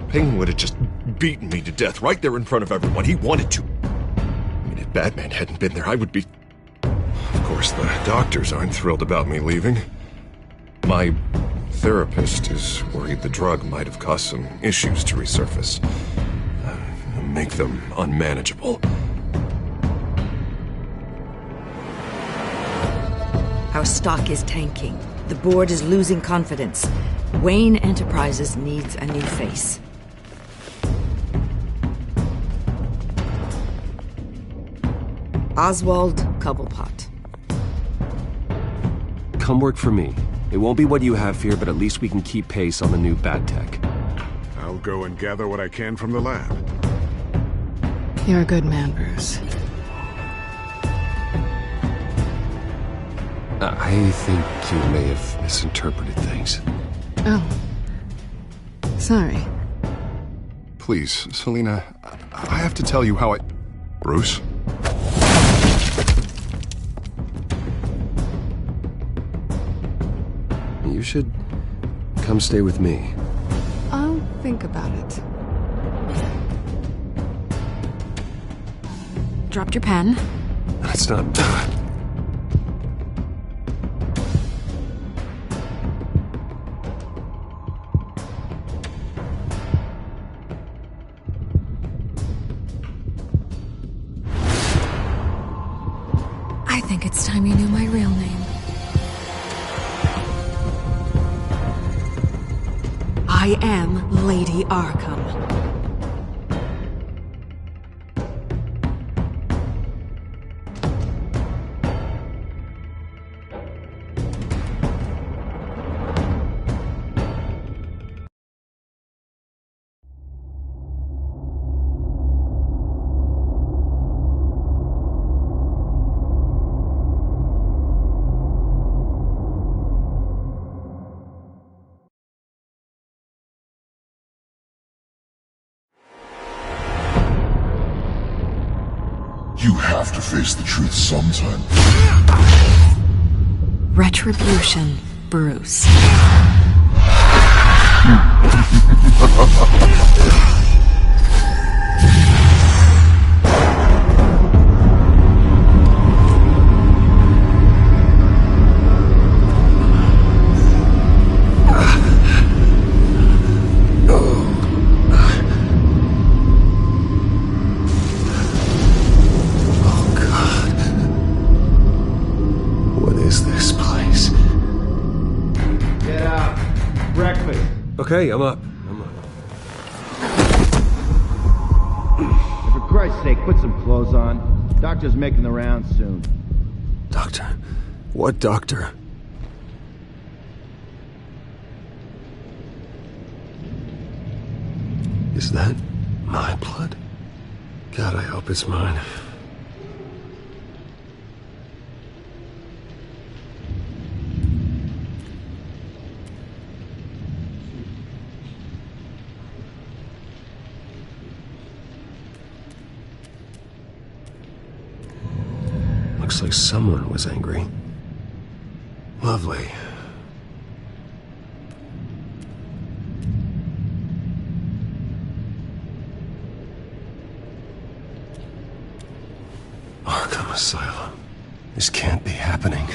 Payne would have just beaten me to death right there in front of everyone. He wanted to. I mean, if Batman hadn't been there, I would be... Of course, the doctors aren't thrilled about me leaving. My therapist is worried the drug might have caused some issues to resurface. Make them unmanageable. Our stock is tanking. The board is losing confidence. Wayne Enterprises needs a new face. Oswald Cobblepot. Come work for me. It won't be what you have here, but at least we can keep pace on the new bat tech. I'll go and gather what I can from the lab. You're a good man, Bruce. I think you may have misinterpreted things. Oh. Sorry. Please, Selina, I have to tell you how I... Bruce? You should come stay with me. I'll think about it. Dropped your pen. That's not... I think it's time you knew my real name. I am Lady Arkham. You have to face the truth sometime. Retribution, Bruce. Okay, I'm up. For Christ's sake, put some clothes on. Doctor's making the rounds soon. Doctor? What doctor? Is that my blood? God, I hope it's mine. Looks like someone was angry. Lovely. Arkham Asylum. This can't be happening.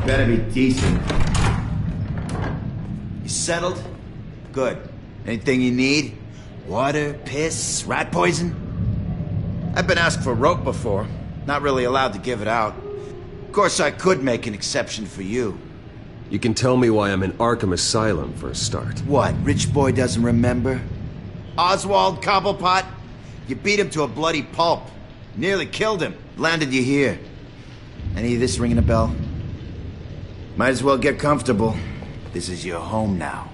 Better be decent. You settled? Good. Anything you need? Water, piss, rat poison? I've been asked for rope before. Not really allowed to give it out. Of course, I could make an exception for you. You can tell me why I'm in Arkham Asylum for a start. What, rich boy doesn't remember? Oswald Cobblepot? You beat him to a bloody pulp. Nearly killed him. Landed you here. Any of this ringing a bell? Might as well get comfortable. This is your home now.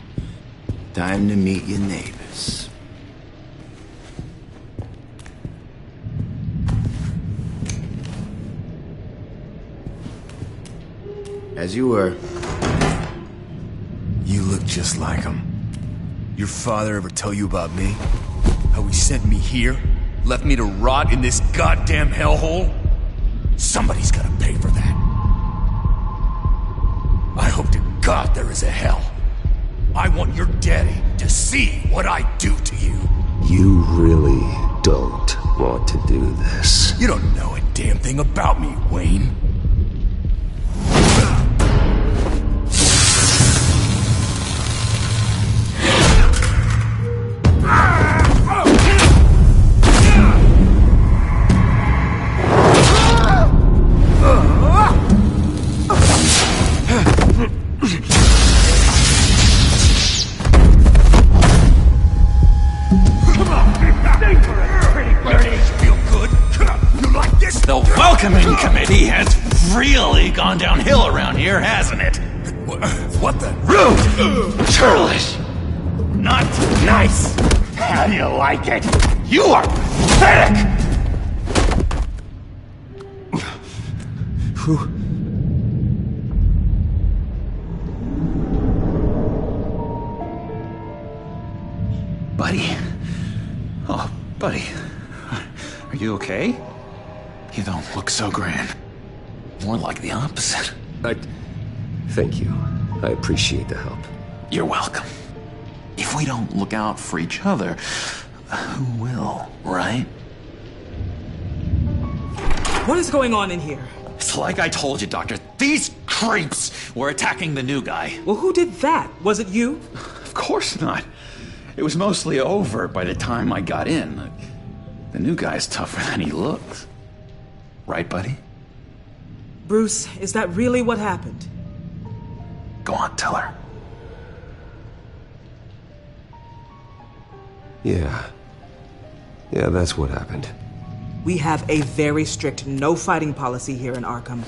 Time to meet your neighbors. As you were. just like him. Your father ever tell you about me? How he sent me here? Left me to rot in this goddamn hellhole? Somebody's gotta pay for that. I hope to God there is a hell. I want your daddy to see what I do to you. You really don't want to do this. You don't know a damn thing about me, Wayne. The welcoming committee has really gone downhill around here, hasn't it? What the? Rude! Churlish! Not nice! How do you like it? You are pathetic! Buddy? Oh, buddy. Are you okay? You don't look so grand. More like the opposite. Thank you. I appreciate the help. You're welcome. If we don't look out for each other, who will, right? What is going on in here? It's like I told you, Doctor. These creeps were attacking the new guy. Well, who did that? Was it you? Of course not. It was mostly over by the time I got in. The new guy's tougher than he looks. Right, buddy? Bruce, is that really what happened? Go on, tell her. Yeah, that's what happened. We have a very strict no fighting policy here in Arkham.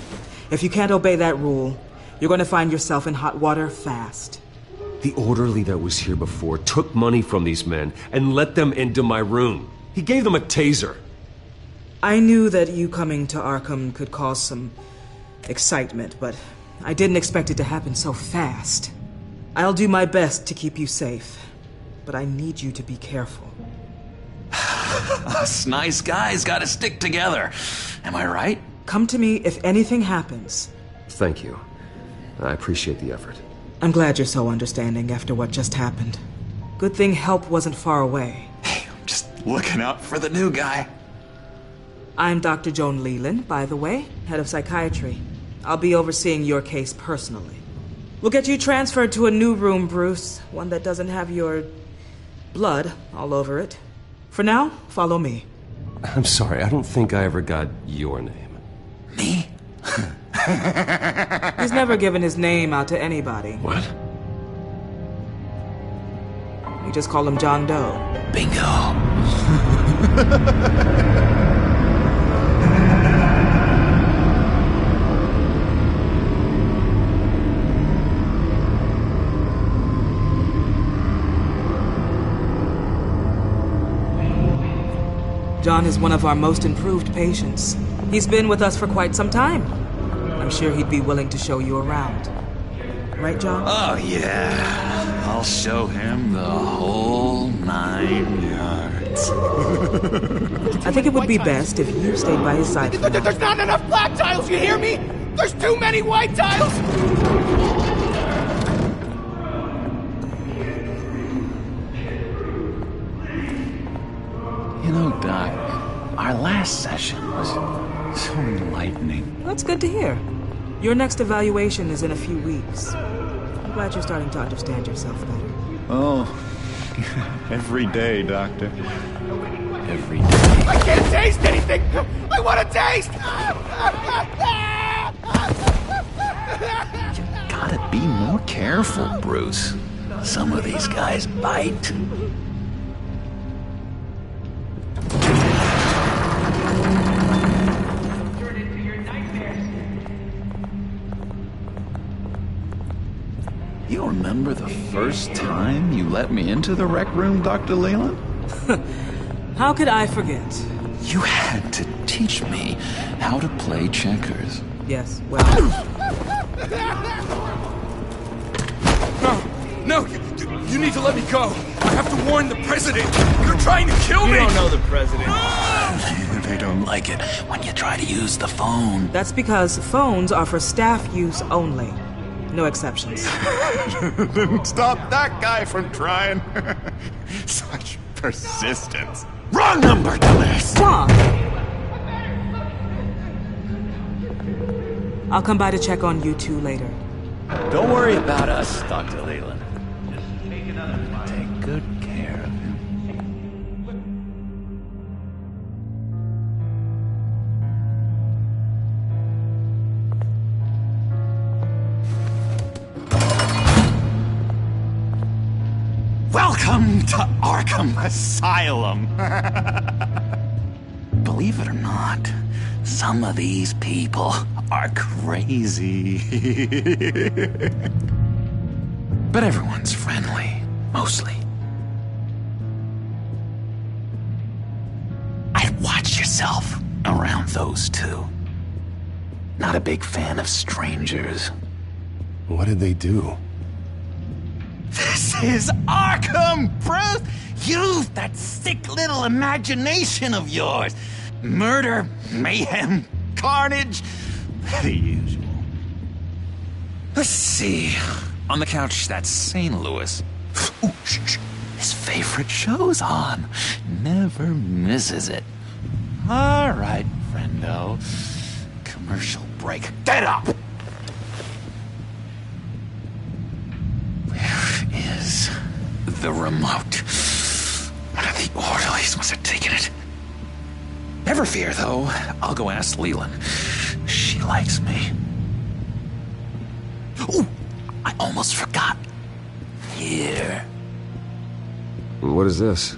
If you can't obey that rule, you're going to find yourself in hot water fast. The orderly that was here before took money from these men and let them into my room. He gave them a taser. I knew that you coming to Arkham could cause some excitement, but I didn't expect it to happen so fast. I'll do my best to keep you safe, but I need you to be careful. Us nice guys gotta stick together. Am I right? Come to me if anything happens. Thank you. I appreciate the effort. I'm glad you're so understanding after what just happened. Good thing help wasn't far away. Hey, I'm just looking out for the new guy. I'm Dr. Joan Leland, by the way, head of psychiatry. I'll be overseeing your case personally. We'll get you transferred to a new room, Bruce. One that doesn't have your blood all over it. For now, follow me. I'm sorry, I don't think I ever got your name. Me? He's never given his name out to anybody. What? We just call him John Doe. Bingo. John is one of our most improved patients. He's been with us for quite some time. I'm sure he'd be willing to show you around. Right, John? Oh, yeah. I'll show him the whole 9 yards. I think it would be best if you stayed by his side. There's not enough black tiles, you hear me? There's too many white tiles! You know, Doc, our last session was so enlightening. That's good to hear. Your next evaluation is in a few weeks. I'm glad you're starting to understand yourself better. Oh, every day, Doctor. Every day. I can't taste anything! I want to taste! You gotta be more careful, Bruce. Some of these guys bite. You remember the first time you let me into the rec room, Dr. Leland? How could I forget? You had to teach me how to play checkers. Yes, well... No, you need to let me go. I have to warn the president. You're trying to kill me. You don't know the president. They don't like it when you try to use the phone. That's because phones are for staff use only. No exceptions. Then stop that guy from trying. Such persistence. Wrong number, dumbass. Wrong. I'll come by to check on you two later. Don't worry about us, Dr. Leland. Take good care of him. Welcome to Arkham Asylum. Believe it or not, some of these people are crazy. But everyone's friendly, mostly. I'd watch yourself around those two. Not a big fan of strangers. What did they do? This is Arkham, Bruce! Use that sick little imagination of yours. Murder, mayhem, carnage, the usual. Let's see. On the couch, that's St. Louis. Ooh, shh. His favorite show's on. Never misses it. All right, friendo. Commercial break. Get up! Where is the remote? One of the orderlies must have taken it. Never fear, though. I'll go ask Leland. She likes me. Ooh, I almost forgot. Here. What is this?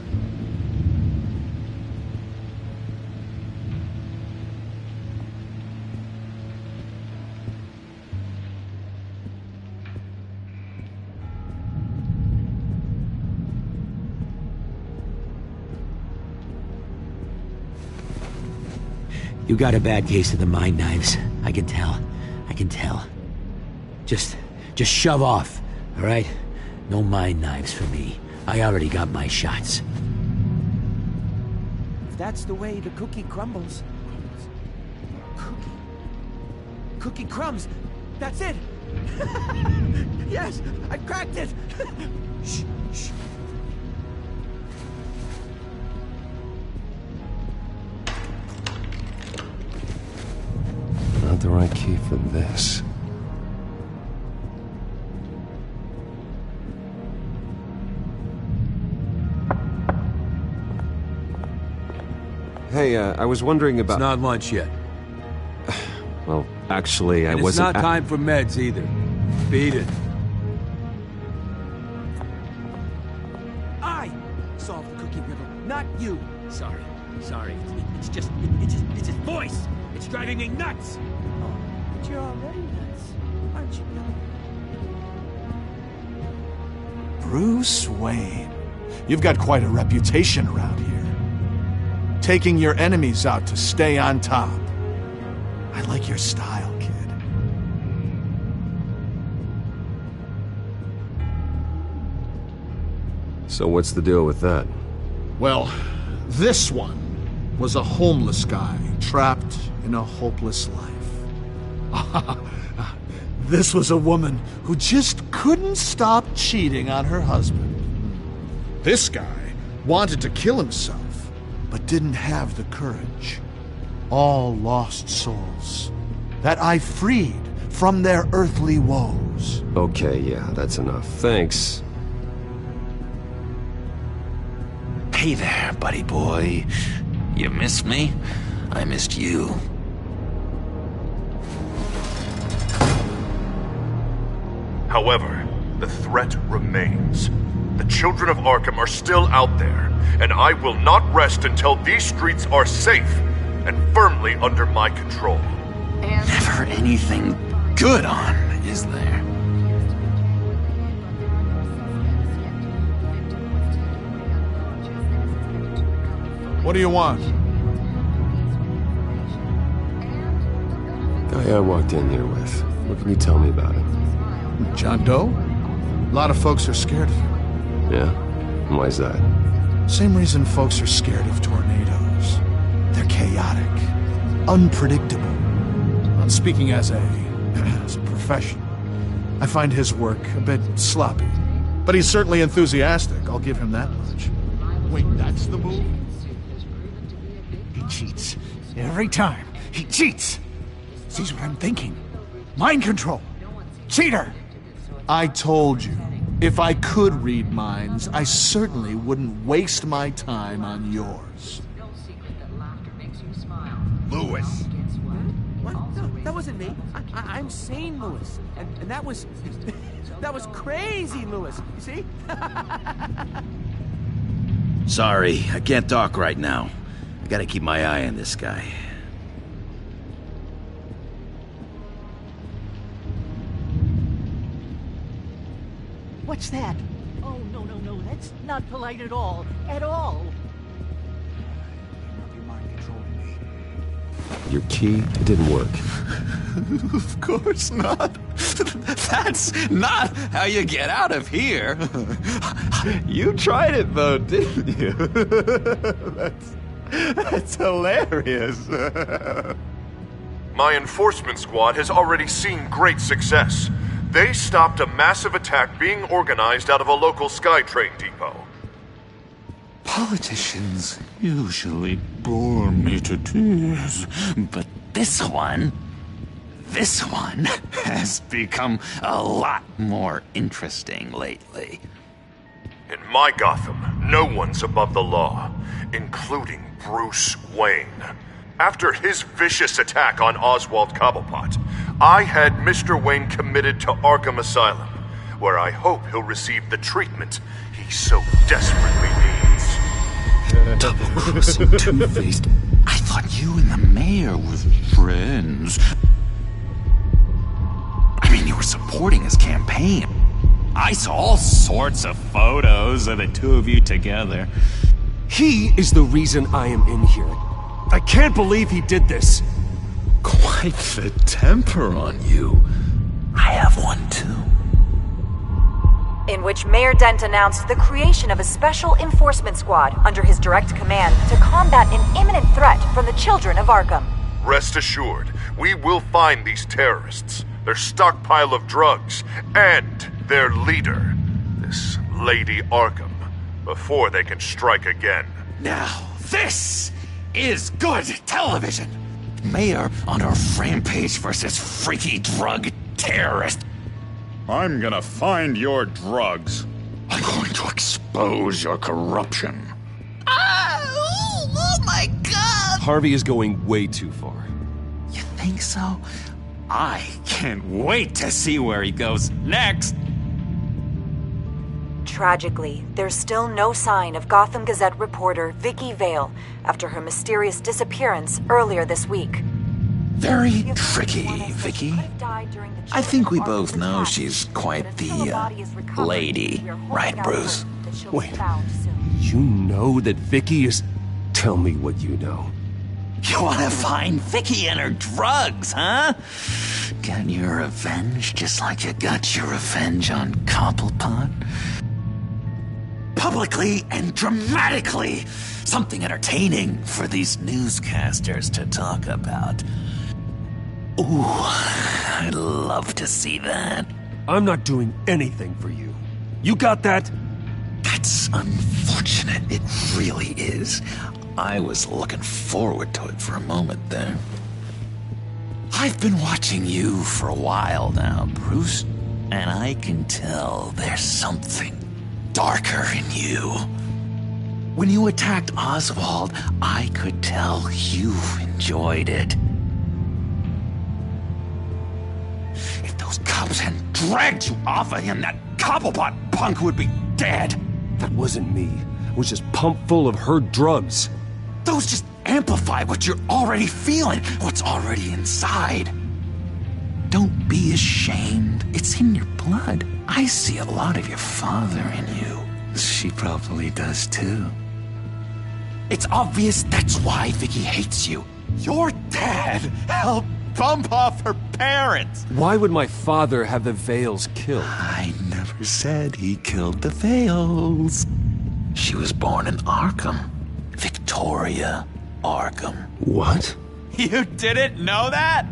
You got a bad case of the mind knives. I can tell. I can tell. Just shove off, all right? No mind knives for me. I already got my shots. If that's the way the cookie crumbles... Cookie crumbs! That's it! Yes! I cracked it! Shh, shh. Not the right key for this. Hey, I was wondering about... It's not lunch yet. Well, actually, I wasn't... It's not time for meds, either. Beat it. I solved the cookie riddle, not you. Sorry. It's his voice. It's driving me nuts. Oh, but you're already nuts, aren't you, Billy? Bruce Wayne. You've got quite a reputation around here. Taking your enemies out to stay on top. I like your style, kid. So what's the deal with that? Well, this one was a homeless guy trapped in a hopeless life. This was a woman who just couldn't stop cheating on her husband. This guy wanted to kill himself, but didn't have the courage. All lost souls that I freed from their earthly woes. Okay, yeah, that's enough. Thanks. Hey there, buddy boy. You missed me? I missed you. However, the threat remains. The children of Arkham are still out there, and I will not rest until these streets are safe and firmly under my control. Never anything good on, is there? What do you want? Guy I walked in here with. What can you tell me about him? John Doe? A lot of folks are scared of him. Yeah? Why's that? Same reason folks are scared of tornadoes. They're chaotic, unpredictable. I'm speaking as a professional. I find his work a bit sloppy. But he's certainly enthusiastic, I'll give him that much. Wait, that's the move? He cheats. Every time. He cheats! Sees what I'm thinking. Mind control. Cheater! I told you, if I could read minds, I certainly wouldn't waste my time on yours. Lewis! What? No, that wasn't me. I'm sane, Lewis. And that was... that was crazy, Lewis. You see? Sorry, I can't talk right now. I gotta keep my eye on this guy. What's that? Oh, no, no, no. That's not polite at all. At all. You're mind controlling me. Your key, it didn't work. Of course not. That's not how you get out of here. You tried it though, didn't you? That's hilarious. My enforcement squad has already seen great success. They stopped a massive attack being organized out of a local SkyTrain depot. Politicians usually bore me to tears, but this one has become a lot more interesting lately. In my Gotham, no one's above the law, including Bruce Wayne. After his vicious attack on Oswald Cobblepot, I had Mr. Wayne committed to Arkham Asylum, where I hope he'll receive the treatment he so desperately needs. Double-crossing Two-Faced. I thought you and the mayor were friends. I mean, you were supporting his campaign. I saw all sorts of photos of the two of you together. He is the reason I am in here. I can't believe he did this. Quite the temper on you. I have one too. In which Mayor Dent announced the creation of a special enforcement squad under his direct command to combat an imminent threat from the children of Arkham. Rest assured, we will find these terrorists, their stockpile of drugs, and their leader, this Lady Arkham, before they can strike again. Now, this is good television. Mayor on her rampage versus freaky drug terrorist. I'm gonna find your drugs. I'm going to expose your corruption. Oh my God! Harvey is going way too far. You think so? I can't wait to see where he goes next. Tragically, there's still no sign of Gotham Gazette reporter Vicky Vale after her mysterious disappearance earlier this week. Very tricky, Vicky. I think we both know she's quite the, lady, right, Bruce? Wait, you know that Vicky is... Tell me what you know. You wanna find Vicky and her drugs, huh? Get your revenge just like you got your revenge on Cobblepot? Publicly and dramatically! Something entertaining for these newscasters to talk about. Ooh, I'd love to see that. I'm not doing anything for you. You got that? That's unfortunate. It really is. I was looking forward to it for a moment there. I've been watching you for a while now, Bruce, and I can tell there's something darker in you. When you attacked Oswald, I could tell you enjoyed it. If those cops hadn't dragged you off of him, that Cobblepot punk would be dead. That wasn't me. It was just pumped full of her drugs. Those just amplify what you're already feeling, what's already inside. Don't be ashamed. It's in your blood. I see a lot of your father in you. She probably does too. It's obvious that's why Vicky hates you. Your dad helped bump off her parents. Why would my father have the Vales killed? I never said he killed the Vales. She was born in Arkham. Victoria Arkham. What? You didn't know that?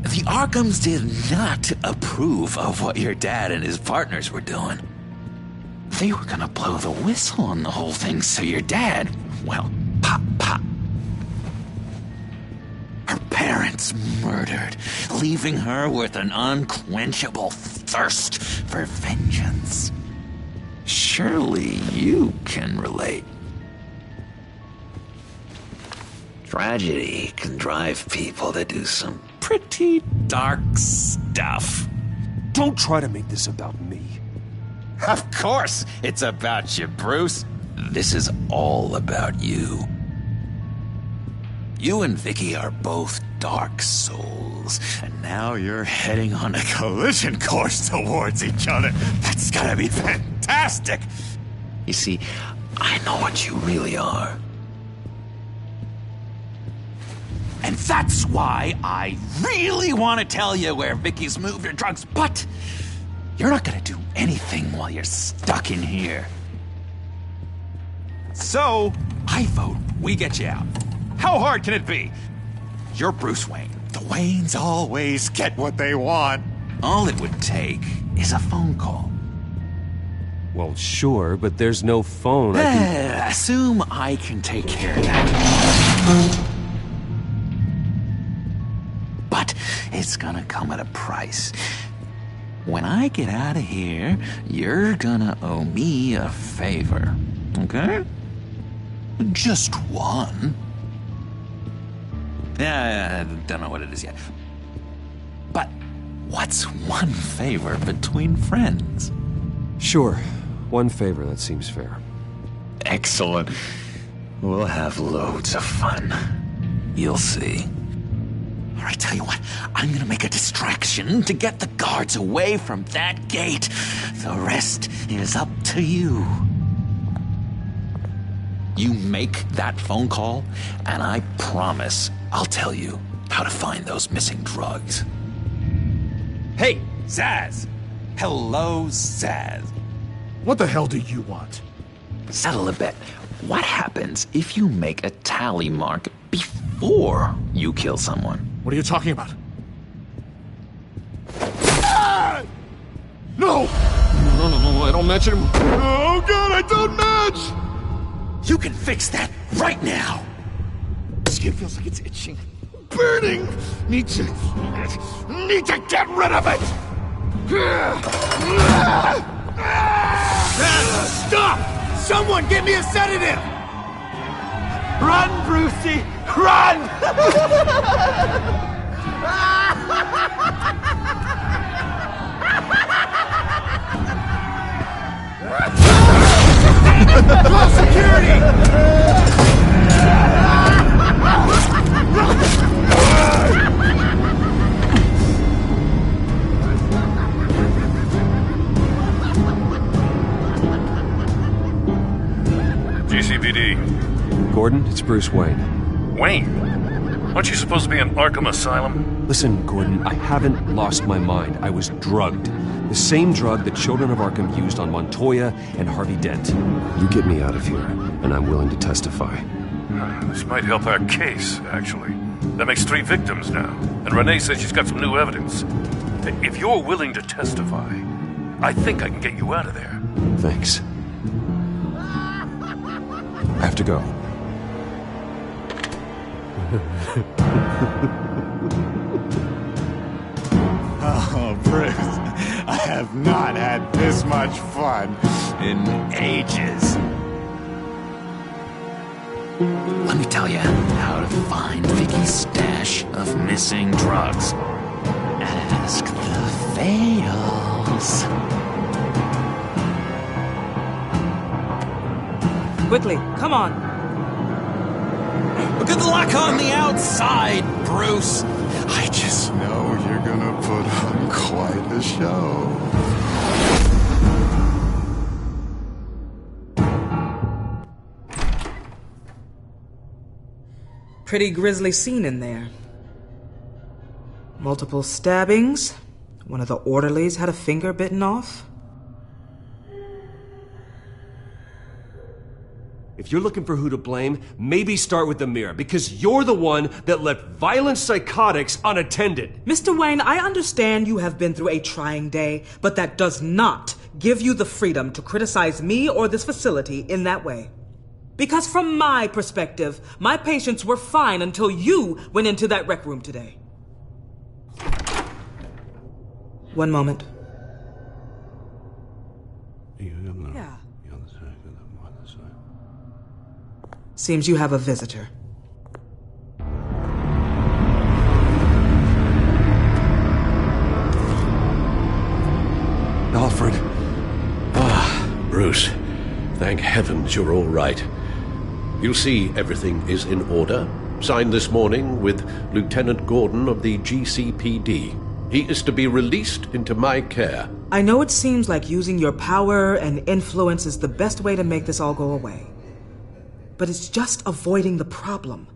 The Arkhams did not approve of what your dad and his partners were doing. They were gonna blow the whistle on the whole thing, so your dad, well, pop. Her parents murdered, leaving her with an unquenchable thirst for vengeance. Surely you can relate. Tragedy can drive people to do some pretty dark stuff. Don't try to make this about me. Of course it's about you, Bruce. This is all about you. You and Vicky are both dark souls, and now you're heading on a collision course towards each other. That's gotta be fantastic. You see, I know what you really are. And that's why I really want to tell you where Vicky's moved her drugs, but you're not gonna do anything while you're stuck in here. So, I vote we get you out. How hard can it be? You're Bruce Wayne. The Waynes always get what they want. All it would take is a phone call. Well, sure, but there's no phone. Assume I can take care of that. But it's gonna come at a price. When I get out of here, you're gonna owe me a favor, okay? Just one. Yeah, I don't know what it is yet. But what's one favor between friends? Sure. One favor, that seems fair. Excellent. We'll have loads of fun. You'll see. All right, tell you what, I'm gonna make a distraction to get the guards away from that gate. The rest is up to you. You make that phone call, and I promise I'll tell you how to find those missing drugs. Hey, Zaz! Hello, Zaz. What the hell do you want? Settle a bet. What happens if you make a tally mark before you kill someone? What are you talking about? Ah! No! No, I don't match him. Oh god, I don't match! You can fix that right now! Skin feels like it's itching. Burning! Need to get rid of it! Stop! Someone get me a sedative! Run, Brucey! Run! Call security! GCPD. Gordon, it's Bruce Wayne. Wayne? Aren't you supposed to be in Arkham Asylum? Listen, Gordon, I haven't lost my mind. I was drugged. The same drug the children of Arkham used on Montoya and Harvey Dent. You get me out of here, and I'm willing to testify. This might help our case, actually. That makes 3 victims now, and Renee says she's got some new evidence. If you're willing to testify, I think I can get you out of there. Thanks. I have to go. Oh, Bruce, I have not had this much fun in ages. Let me tell you how to find Vicky's stash of missing drugs. Ask the Vales. Quickly, come on. Good luck on the outside, Bruce. I just know you're gonna put on quite a show. Pretty grisly scene in there. Multiple stabbings. One of the orderlies had a finger bitten off. If you're looking for who to blame, maybe start with the mirror, because you're the one that left violent psychotics unattended. Mr. Wayne, I understand you have been through a trying day, but that does not give you the freedom to criticize me or this facility in that way. Because from my perspective, my patients were fine until you went into that rec room today. One moment. Yeah. Seems you have a visitor. Alfred. Bruce. Thank heavens you're all right. You'll see everything is in order. Signed this morning with Lieutenant Gordon of the GCPD. He is to be released into my care. I know it seems like using your power and influence is the best way to make this all go away. But it's just avoiding the problem.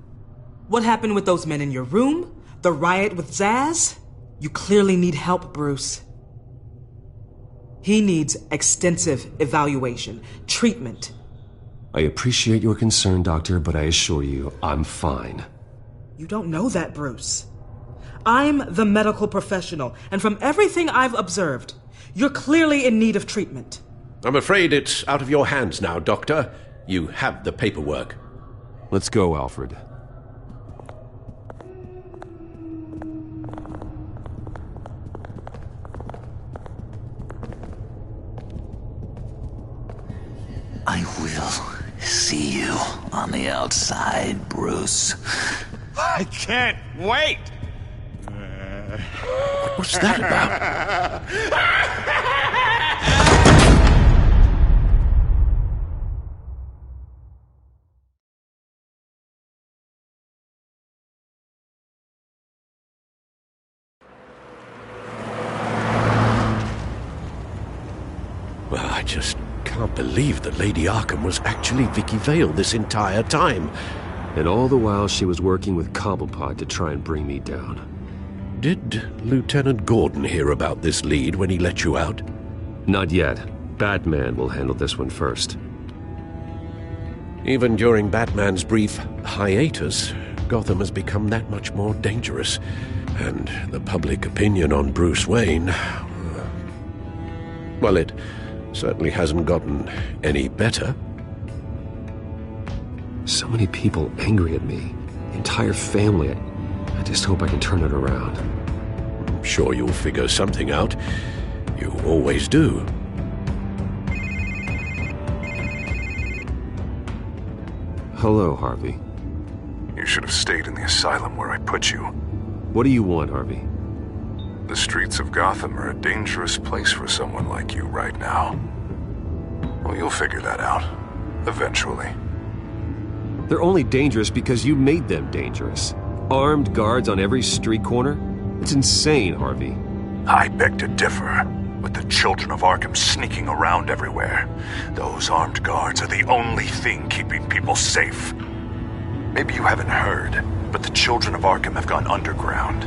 What happened with those men in your room? The riot with Zaz? You clearly need help, Bruce. He needs extensive evaluation, treatment. I appreciate your concern, Doctor, but I assure you, I'm fine. You don't know that, Bruce. I'm the medical professional, and from everything I've observed, you're clearly in need of treatment. I'm afraid it's out of your hands now, Doctor. You have the paperwork. Let's go, Alfred. I will see you on the outside, Bruce. I can't wait! What's that about? Well, I just can't believe that Lady Arkham was actually Vicky Vale this entire time. And all the while she was working with Cobblepot to try and bring me down. Did Lieutenant Gordon hear about this lead when he let you out? Not yet. Batman will handle this one first. Even during Batman's brief hiatus, Gotham has become that much more dangerous. And the public opinion on Bruce Wayne... well, it certainly hasn't gotten any better. So many people angry at me. The entire family. I just hope I can turn it around. I'm sure you'll figure something out. You always do. Hello, Harvey. You should have stayed in the asylum where I put you. What do you want, Harvey? The streets of Gotham are a dangerous place for someone like you right now. Well, you'll figure that out. Eventually. They're only dangerous because you made them dangerous. Armed guards on every street corner? It's insane, Harvey. I beg to differ. With the children of Arkham sneaking around everywhere, those armed guards are the only thing keeping people safe. Maybe you haven't heard, but the children of Arkham have gone underground.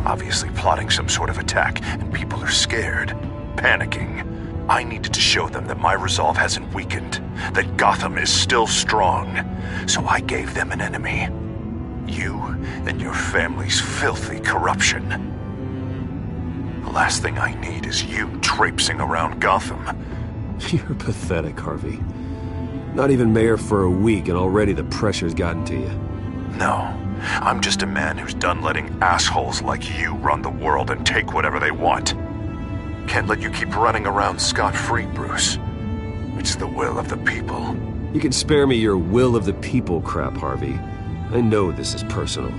Obviously plotting some sort of attack, and people are scared, panicking. I needed to show them that my resolve hasn't weakened, that Gotham is still strong. So I gave them an enemy. You and your family's filthy corruption. The last thing I need is you traipsing around Gotham. You're pathetic, Harvey. Not even mayor for a week and already the pressure's gotten to you. No, I'm just a man who's done letting assholes like you run the world and take whatever they want. Can't let you keep running around scot-free, Bruce. It's the will of the people. You can spare me your will of the people crap, Harvey. I know this is personal.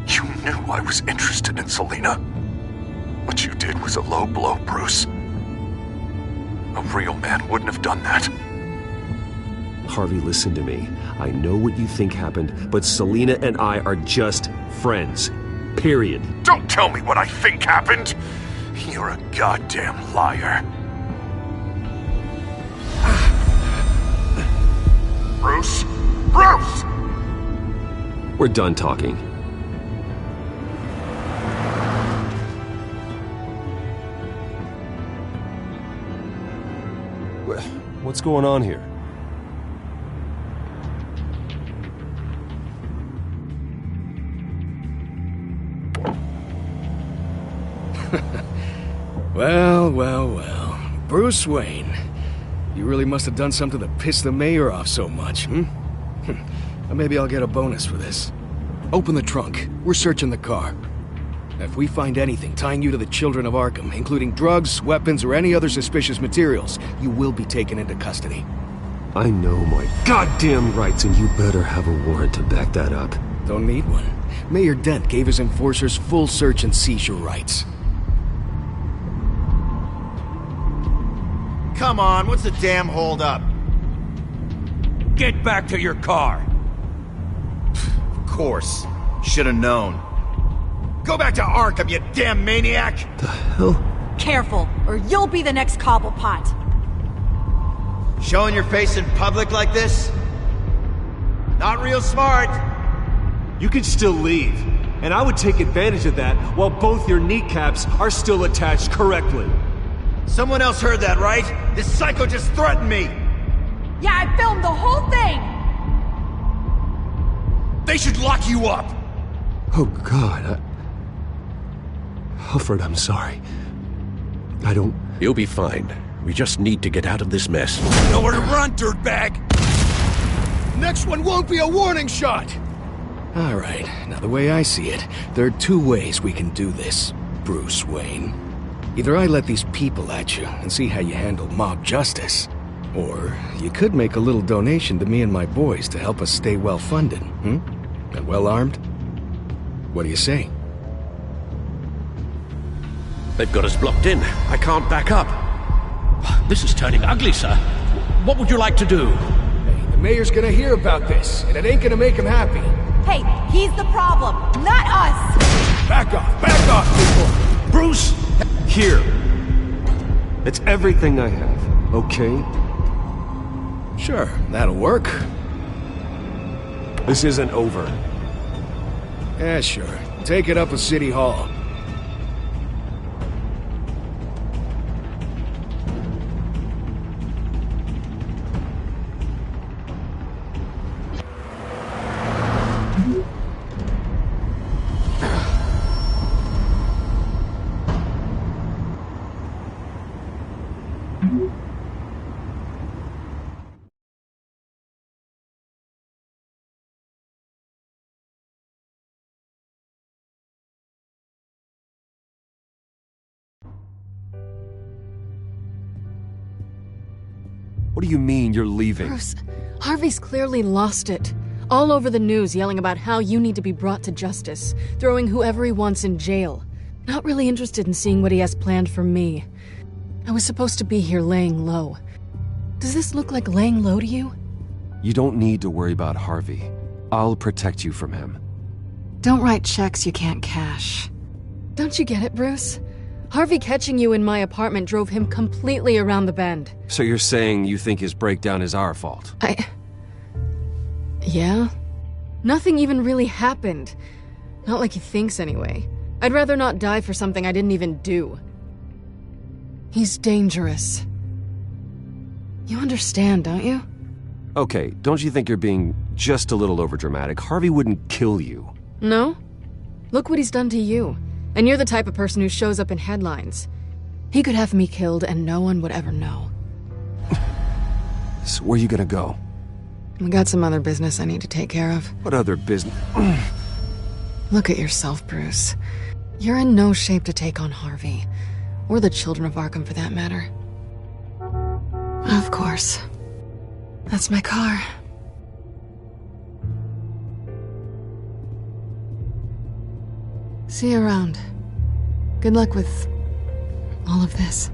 You knew I was interested in Selina. What you did was a low blow, Bruce. A real man wouldn't have done that. Harvey, listen to me. I know what you think happened, but Selina and I are just friends. Period. Don't tell me what I think happened! You're a goddamn liar. Bruce? Bruce! We're done talking. What's going on here? Well. Bruce Wayne. You really must have done something to piss the mayor off so much, hmm? Well, maybe I'll get a bonus for this. Open the trunk. We're searching the car. If we find anything tying you to the Children of Arkham, including drugs, weapons, or any other suspicious materials, you will be taken into custody. I know my goddamn rights, and you better have a warrant to back that up. Don't need one. Mayor Dent gave his enforcers full search and seizure rights. Come on, what's the damn holdup? Get back to your car! Of course. Should've known. Go back to Arkham, you damn maniac! The hell? Careful, or you'll be the next Cobblepot. Showing your face in public like this? Not real smart. You can still leave, and I would take advantage of that while both your kneecaps are still attached correctly. Someone else heard that, right? This psycho just threatened me! Yeah, I filmed the whole thing! They should lock you up! Oh, God, Alfred, I'm sorry. I don't... You'll be fine. We just need to get out of this mess. Nowhere to run, dirtbag! Next one won't be a warning shot! Alright, now the way I see it, there are two ways we can do this, Bruce Wayne. Either I let these people at you and see how you handle mob justice, or you could make a little donation to me and my boys to help us stay well-funded, and well-armed? What do you say? They've got us blocked in. I can't back up. This is turning ugly, sir. What would you like to do? Hey, the mayor's gonna hear about this, and it ain't gonna make him happy. Hey, he's the problem, not us! Back off, people! Bruce! Here. It's everything I have, okay? Sure, that'll work. This isn't over. Yeah, sure. Take it up with City Hall. What do you mean you're leaving? Bruce, Harvey's clearly lost it. All over the news yelling about how you need to be brought to justice, throwing whoever he wants in jail. Not really interested in seeing what he has planned for me. I was supposed to be here laying low. Does this look like laying low to you? You don't need to worry about Harvey. I'll protect you from him. Don't write checks you can't cash. Don't you get it, Bruce? Harvey catching you in my apartment drove him completely around the bend. So you're saying you think his breakdown is our fault? Yeah? Nothing even really happened. Not like he thinks, anyway. I'd rather not die for something I didn't even do. He's dangerous. You understand, don't you? Okay, don't you think you're being just a little overdramatic? Harvey wouldn't kill you. No? Look what he's done to you. And you're the type of person who shows up in headlines. He could have me killed and no one would ever know. So where are you gonna go? I got some other business I need to take care of. What other business? Look at yourself, Bruce. You're in no shape to take on Harvey. Or the Children of Arkham, for that matter. Of course. That's my car. See you around. Good luck with all of this.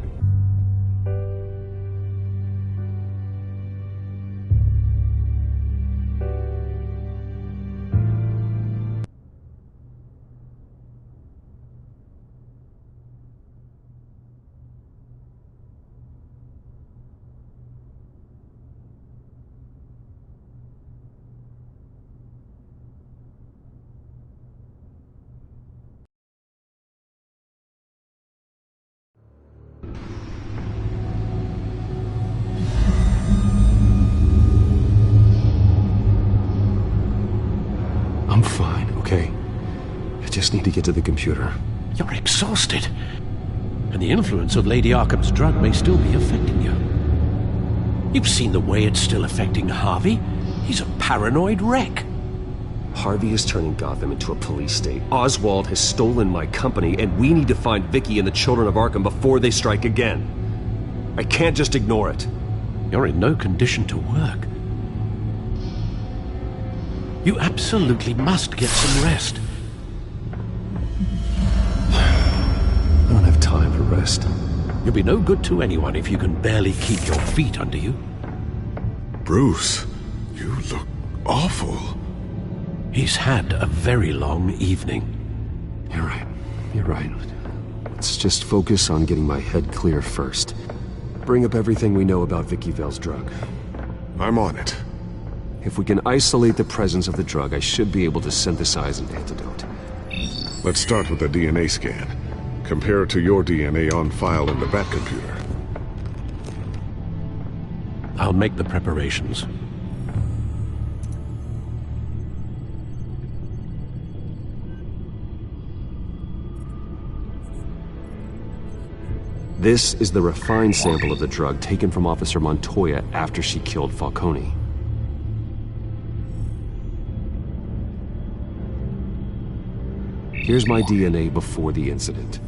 just need to get to the computer. You're exhausted. And the influence of Lady Arkham's drug may still be affecting you. You've seen the way it's still affecting Harvey. He's a paranoid wreck. Harvey is turning Gotham into a police state. Oswald has stolen my company, and we need to find Vicky and the children of Arkham before they strike again. I can't just ignore it. You're in no condition to work. You absolutely must get some rest. I don't have time for rest. You'll be no good to anyone if you can barely keep your feet under you. Bruce, you look awful. He's had a very long evening. You're right. You're right. Let's just focus on getting my head clear first. Bring up everything we know about Vicky Vale's drug. I'm on it. If we can isolate the presence of the drug, I should be able to synthesize an antidote. Let's start with a DNA scan. Compare it to your DNA on file in the Bat computer. I'll make the preparations. This is the refined sample of the drug taken from Officer Montoya after she killed Falcone. Here's my DNA before the incident.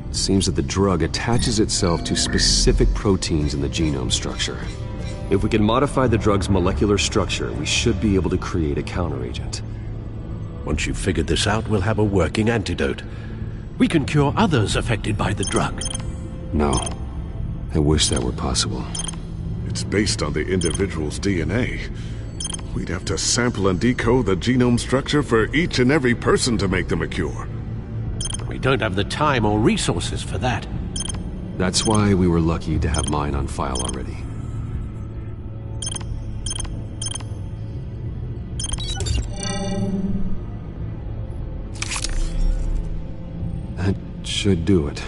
It seems that the drug attaches itself to specific proteins in the genome structure. If we can modify the drug's molecular structure, we should be able to create a counteragent. Once you've figured this out, we'll have a working antidote. We can cure others affected by the drug. No. I wish that were possible. It's based on the individual's DNA. We'd have to sample and decode the genome structure for each and every person to make them a cure. We don't have the time or resources for that. That's why we were lucky to have mine on file already. That should do it.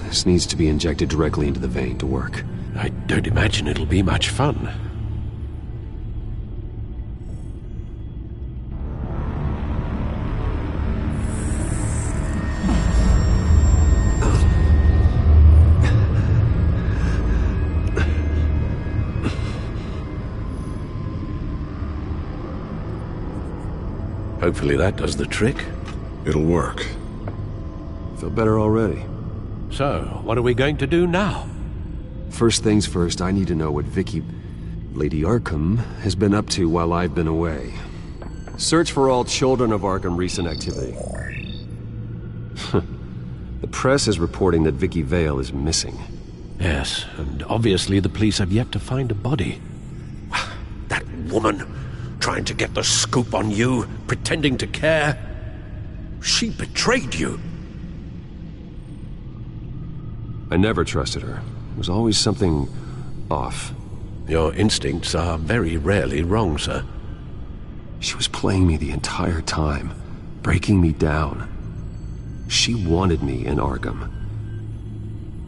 This needs to be injected directly into the vein to work. I don't imagine it'll be much fun. Hopefully that does the trick. It'll work. Feel better already. So, what are we going to do now? First things first, I need to know what Vicky, Lady Arkham, has been up to while I've been away. Search for all children of Arkham recent activity. The press is reporting that Vicky Vale is missing. Yes, and obviously the police have yet to find a body. That woman, trying to get the scoop on you, pretending to care. She betrayed you. I never trusted her. There was always something off. Your instincts are very rarely wrong, sir. She was playing me the entire time, breaking me down. She wanted me in Arkham.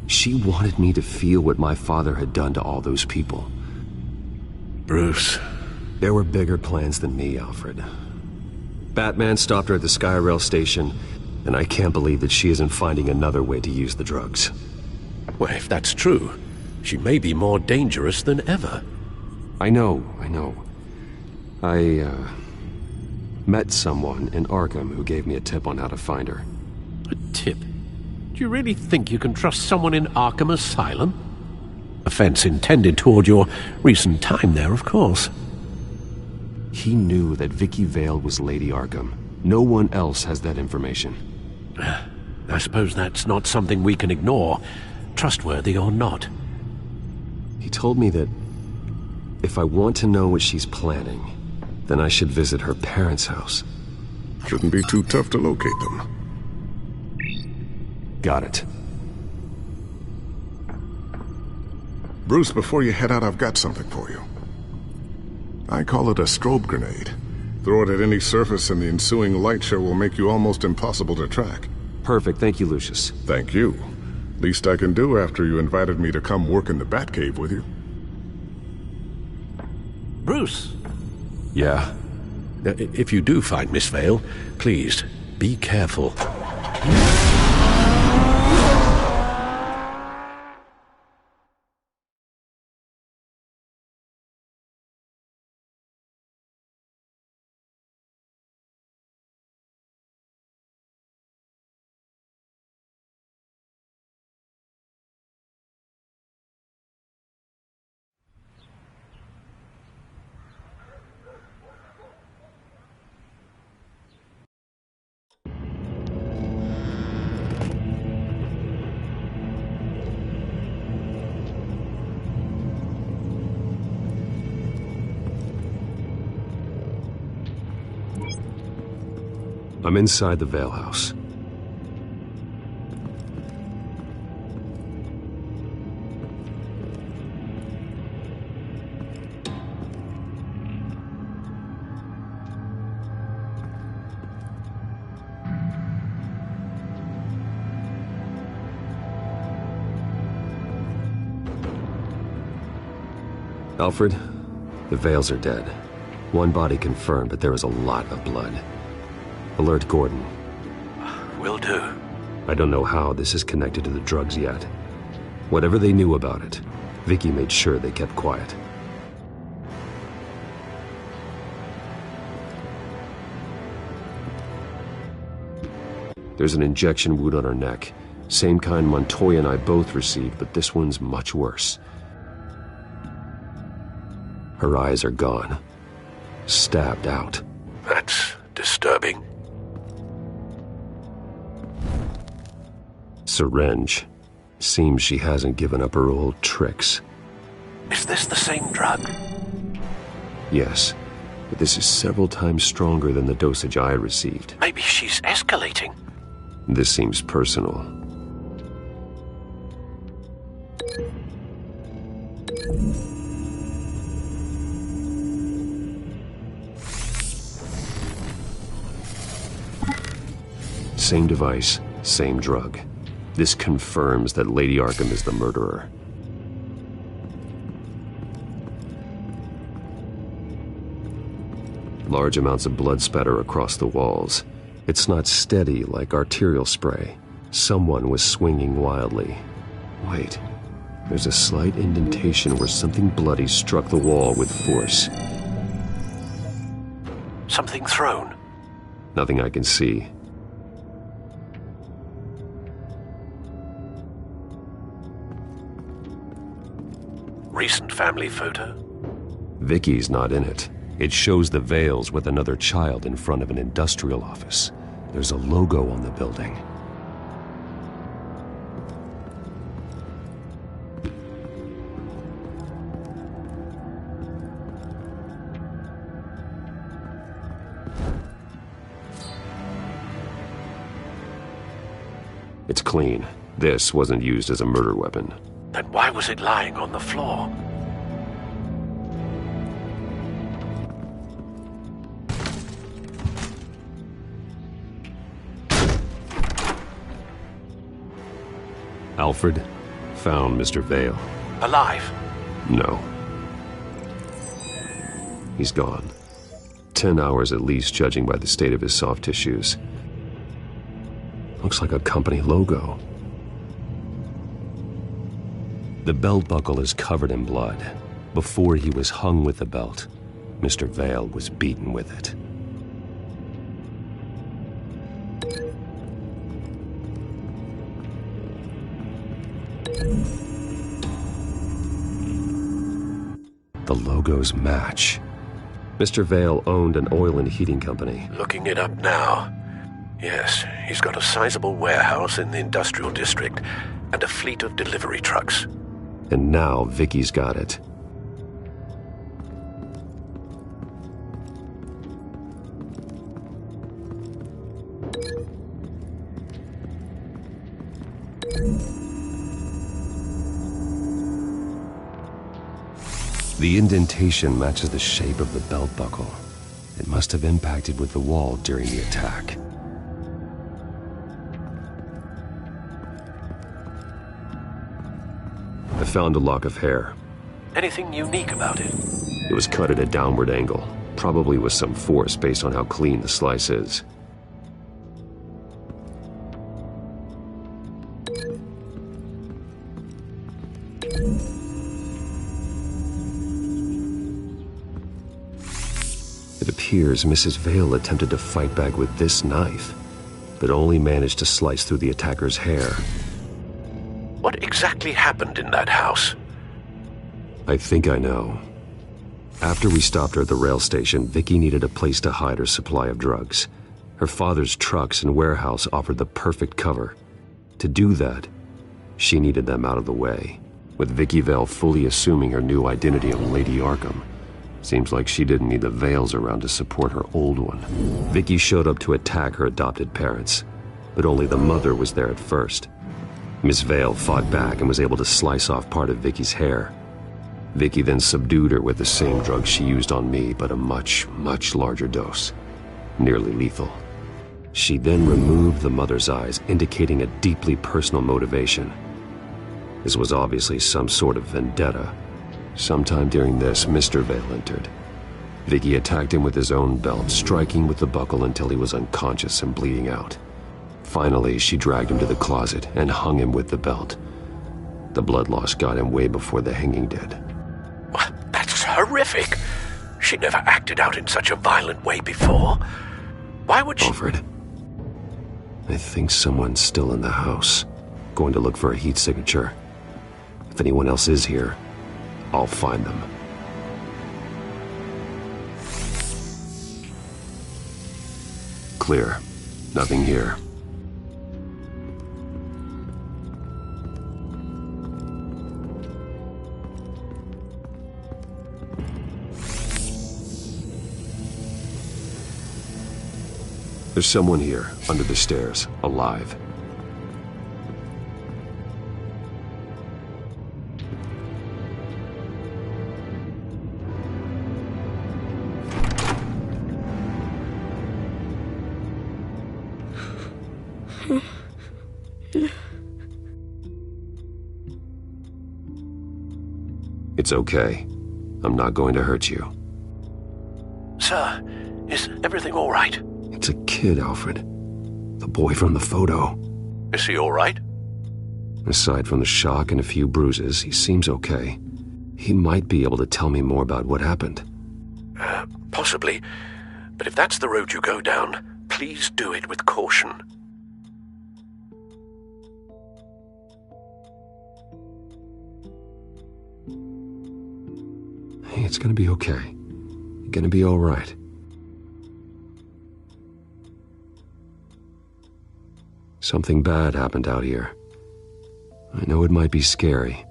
She wanted me to feel what my father had done to all those people. Bruce. There were bigger plans than me, Alfred. Batman stopped her at the Skyrail station, and I can't believe that she isn't finding another way to use the drugs. Well, if that's true, she may be more dangerous than ever. I know. I met someone in Arkham who gave me a tip on how to find her. A tip? Do you really think you can trust someone in Arkham Asylum? Offense intended toward your recent time there, of course. He knew that Vicky Vale was Lady Arkham. No one else has that information. I suppose that's not something we can ignore, trustworthy or not. He told me that if I want to know what she's planning, then I should visit her parents' house. Shouldn't be too tough to locate them. Got it. Bruce, before you head out, I've got something for you. I call it a strobe grenade. Throw it at any surface and the ensuing light show will make you almost impossible to track. Perfect, thank you, Lucius. Thank you. Least I can do after you invited me to come work in the Batcave with you. Bruce? Yeah? If you do find Miss Vale, please, be careful. I'm inside the Vale House. Alfred, the Vales are dead. One body confirmed, but there is a lot of blood. Alert Gordon. Will do. I don't know how this is connected to the drugs yet. Whatever they knew about it, Vicky made sure they kept quiet. There's an injection wound on her neck. Same kind Montoya and I both received, but this one's much worse. Her eyes are gone. Stabbed out. That's disturbing. Syringe. Seems she hasn't given up her old tricks. Is this the same drug? Yes, but this is several times stronger than the dosage I received. Maybe she's escalating. This seems personal. Same device, same drug. This confirms that Lady Arkham is the murderer. Large amounts of blood spatter across the walls. It's not steady like arterial spray. Someone was swinging wildly. Wait, there's a slight indentation where something bloody struck the wall with force. Something thrown? Nothing I can see. Recent family photo? Vicky's not in it. It shows the Vales with another child in front of an industrial office. There's a logo on the building. It's clean. This wasn't used as a murder weapon. Then why was it lying on the floor? Alfred found Mr. Vale. Alive? No. He's gone. 10 hours at least, judging by the state of his soft tissues. Looks like a company logo. The belt buckle is covered in blood. Before he was hung with the belt, Mr. Vale was beaten with it. The logos match. Mr. Vale owned an oil and heating company. Looking it up now. Yes, he's got a sizable warehouse in the industrial district and a fleet of delivery trucks. And now Vicky's got it. The indentation matches the shape of the belt buckle. It must have impacted with the wall during the attack. found a lock of hair. Anything unique about it? It was cut at a downward angle, probably with some force based on how clean the slice is. It appears Mrs. Vale attempted to fight back with this knife, but only managed to slice through the attacker's hair. What exactly happened in that house? I think I know. After we stopped her at the rail station, Vicky needed a place to hide her supply of drugs. Her father's trucks and warehouse offered the perfect cover. To do that, she needed them out of the way. With Vicky Vale fully assuming her new identity of Lady Arkham, seems like she didn't need the Vales around to support her old one. Vicky showed up to attack her adopted parents, but only the mother was there at first. Miss Vale fought back and was able to slice off part of Vicky's hair. Vicky then subdued her with the same drug she used on me, but a much, much larger dose. Nearly lethal. She then removed the mother's eyes, indicating a deeply personal motivation. This was obviously some sort of vendetta. Sometime during this, Mr. Vale entered. Vicky attacked him with his own belt, striking with the buckle until he was unconscious and bleeding out. Finally, she dragged him to the closet and hung him with the belt. The blood loss got him way before the hanging did. That's horrific. She never acted out in such a violent way before. Why would she... Alfred, I think someone's still in the house. Going to look for a heat signature. If anyone else is here, I'll find them. Clear. Nothing here. There's someone here, under the stairs, alive. It's okay. I'm not going to hurt you. Sir, is everything all right? It's a kid, Alfred. The boy from the photo. Is he all right? Aside from the shock and a few bruises, he seems okay. He might be able to tell me more about what happened. Possibly. But if that's the road you go down, please do it with caution. Hey, it's gonna be okay. You're gonna be all right. Something bad happened out here. I know it might be scary,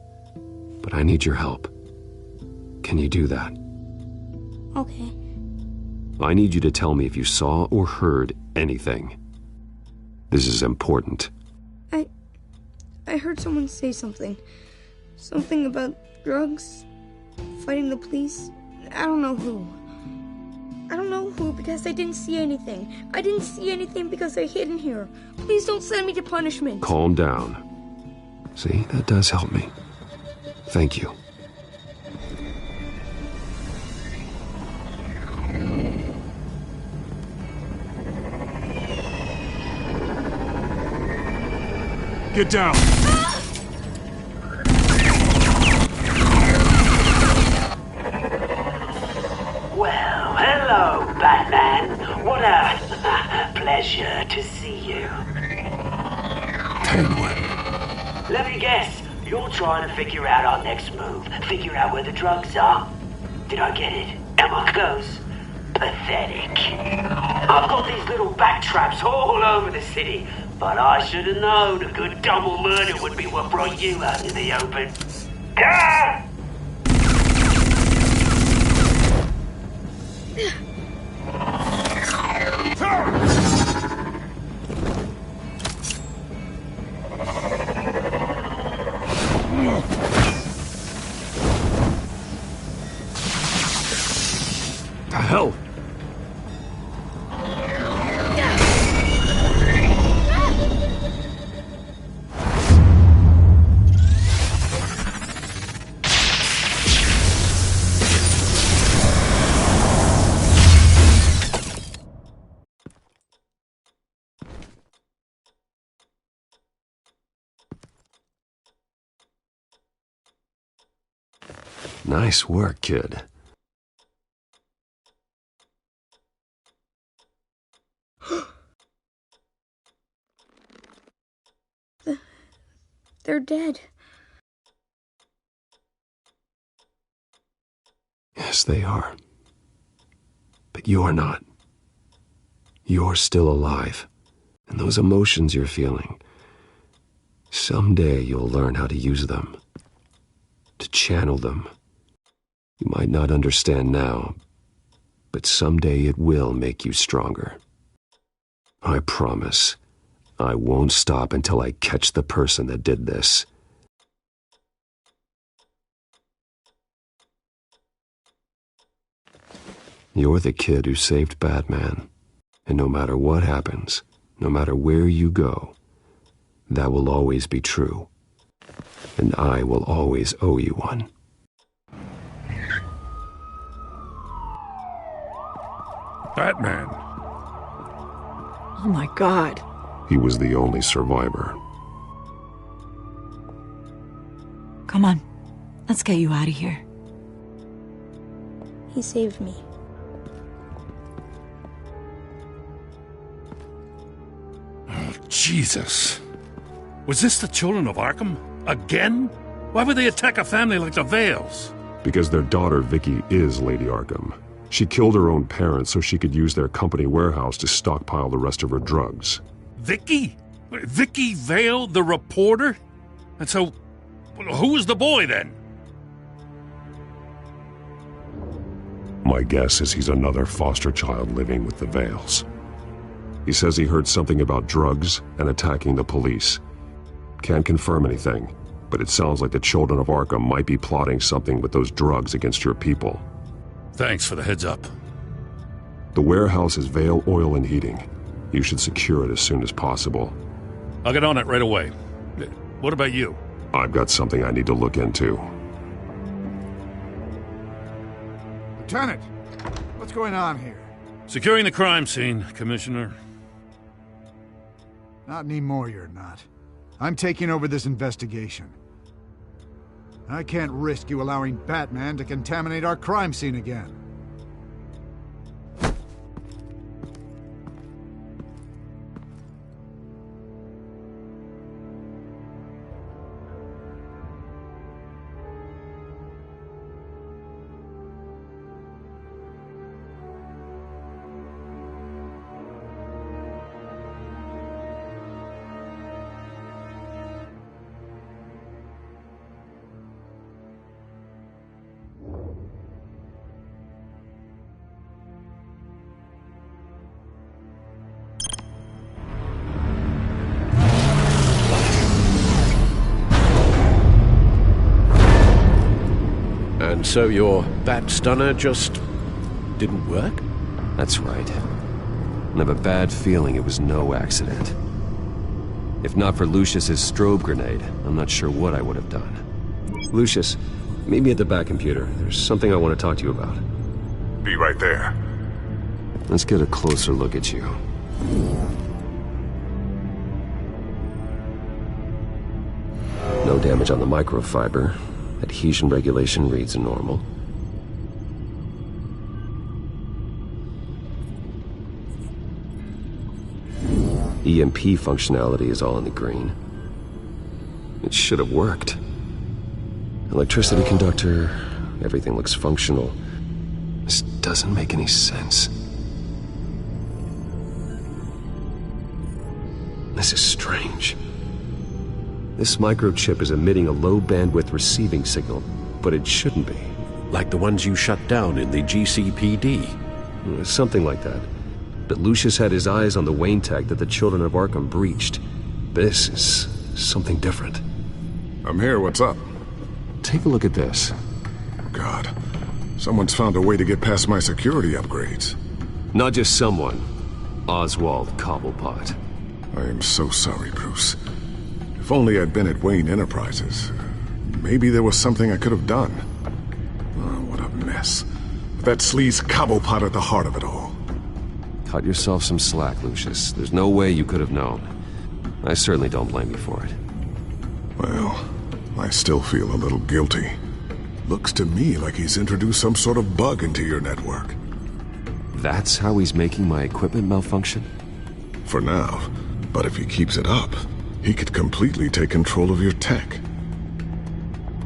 but I need your help. Can you do that? Okay. I need you to tell me if you saw or heard anything. This is important. I heard someone say something. Something about drugs, fighting the police. I don't know who. I don't know who because I didn't see anything. I didn't see anything because they're hidden here. Please don't send me to punishment. Calm down. See, that does help me. Thank you. Get down! Well, hello, Batman. What a pleasure to see you. Let me guess, you're trying to figure out our next move. Figure out where the drugs are. Did I get it? Am I close? Pathetic. I've got these little bat traps all over the city, but I should have known a good double murder would be what brought you out in the open. Ah! The hell? Nice work, kid. They're dead. Yes, they are. But you're not. You're still alive. And those emotions you're feeling, someday you'll learn how to use them. To channel them. You might not understand now, but someday it will make you stronger. I promise, I won't stop until I catch the person that did this. You're the kid who saved Batman, and no matter what happens, no matter where you go, that will always be true, and I will always owe you one. Batman. Oh my God. He was the only survivor. Come on, let's get you out of here. He saved me. Oh, Jesus. Was this the children of Arkham? Again? Why would they attack a family like the Vales? Because their daughter, Vicky, is Lady Arkham. She killed her own parents so she could use their company warehouse to stockpile the rest of her drugs. Vicky? Vicky Vale, the reporter? And so, who was the boy then? My guess is he's another foster child living with the Vales. He says he heard something about drugs and attacking the police. Can't confirm anything, but it sounds like the children of Arkham might be plotting something with those drugs against your people. Thanks for the heads up. The warehouse is Vale Oil and Heating. You should secure it as soon as possible. I'll get on it right away. What about you? I've got something I need to look into. Lieutenant, what's going on here? Securing the crime scene, Commissioner. Not anymore, you're not. I'm taking over this investigation. I can't risk you allowing Batman to contaminate our crime scene again. And so your bat stunner just didn't work? That's right. I have a bad feeling it was no accident. If not for Lucius's strobe grenade, I'm not sure what I would have done. Lucius, meet me at the back computer. There's something I want to talk to you about. Be right there. Let's get a closer look at you. No damage on the microfiber. Adhesion regulation reads normal. EMP functionality is all in the green. It should have worked. Electricity conductor, everything looks functional. This doesn't make any sense. This is strange. This microchip is emitting a low-bandwidth receiving signal, but it shouldn't be. Like the ones you shut down in the GCPD? Something like that. But Lucius had his eyes on the Wayne tag that the children of Arkham breached. This is something different. I'm here, what's up? Take a look at this. God, someone's found a way to get past my security upgrades. Not just someone. Oswald Cobblepot. I am so sorry, Bruce. If only I'd been at Wayne Enterprises. Maybe there was something I could have done. Oh, what a mess. With that sleaze Cobblepot at the heart of it all. Cut yourself some slack, Lucius. There's no way you could have known. I certainly don't blame you for it. Well, I still feel a little guilty. Looks to me like he's introduced some sort of bug into your network. That's how he's making my equipment malfunction? For now. But if he keeps it up, he could completely take control of your tech.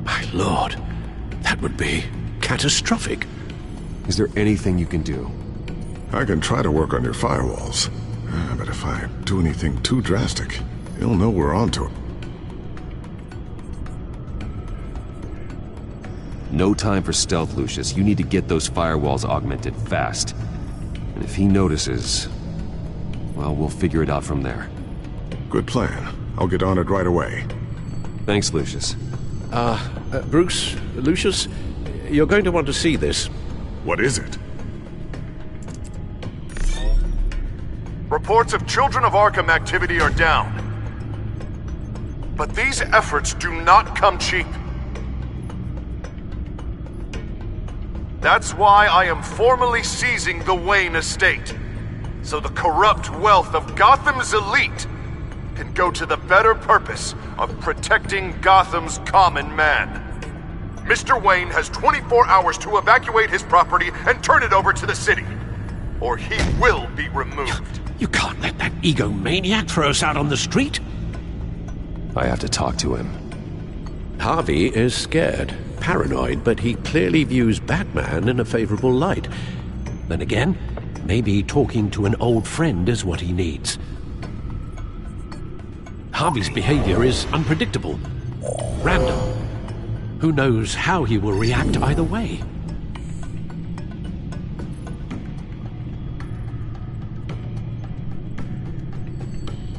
My lord, that would be catastrophic. Is there anything you can do? I can try to work on your firewalls. But if I do anything too drastic, he'll know we're onto it. No time for stealth, Lucius. You need to get those firewalls augmented fast. And if he notices, well, we'll figure it out from there. Good plan. I'll get on it right away. Thanks, Lucius. Bruce, Lucius, you're going to want to see this. What is it? Reports of Children of Arkham activity are down. But these efforts do not come cheap. That's why I am formally seizing the Wayne estate, so the corrupt wealth of Gotham's elite can go to the better purpose of protecting Gotham's common man. Mr. Wayne has 24 hours to evacuate his property and turn it over to the city, or he will be removed. You can't let that egomaniac throw us out on the street. I have to talk to him. Harvey is scared, paranoid, but he clearly views Batman in a favorable light. Then again, maybe talking to an old friend is what he needs. Harvey's behavior is unpredictable, random. Who knows how he will react either way?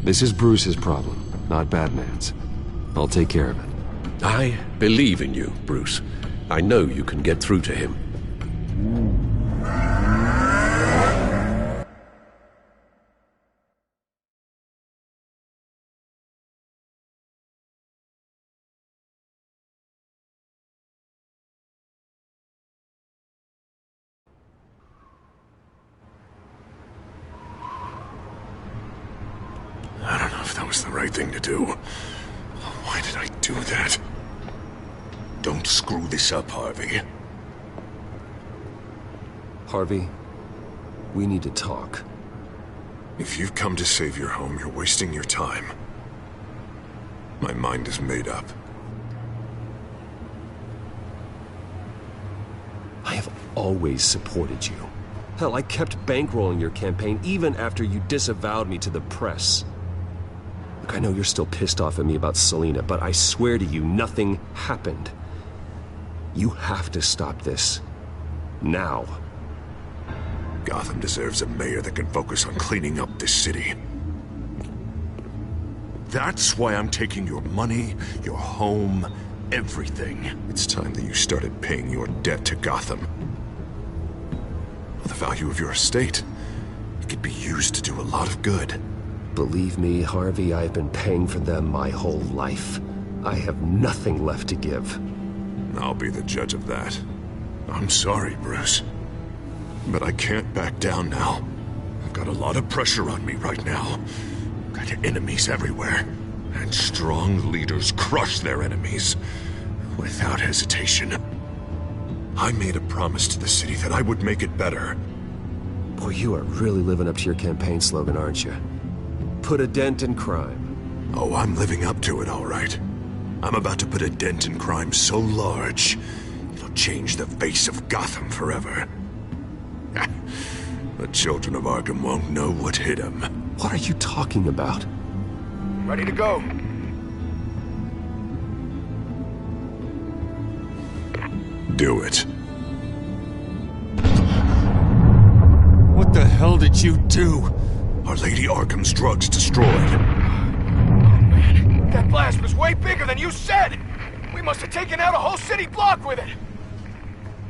This is Bruce's problem, not Batman's. I'll take care of it. I believe in you, Bruce. I know you can get through to him. I don't know if that was the right thing to do. Why did I do that? Don't screw this up, Harvey. Harvey, we need to talk. If you've come to save your home, you're wasting your time. My mind is made up. I have always supported you. Hell, I kept bankrolling your campaign even after you disavowed me to the press. Look, I know you're still pissed off at me about Selina, but I swear to you, nothing happened. You have to stop this. Now. Gotham deserves a mayor that can focus on cleaning up this city. That's why I'm taking your money, your home, everything. It's time that you started paying your debt to Gotham. For the value of your estate, it could be used to do a lot of good. Believe me, Harvey, I've been paying for them my whole life. I have nothing left to give. I'll be the judge of that. I'm sorry, Bruce. But I can't back down now. I've got a lot of pressure on me right now. Got enemies everywhere. And strong leaders crush their enemies. Without hesitation. I made a promise to the city that I would make it better. Boy, you are really living up to your campaign slogan, aren't you? Put a dent in crime. Oh, I'm living up to it, all right. I'm about to put a dent in crime so large, it'll change the face of Gotham forever. The children of Arkham won't know what hit them. What are you talking about? Ready to go. Do it. What the hell did you do? Our Lady Arkham's drugs destroyed. That blast was way bigger than you said! We must have taken out a whole city block with it!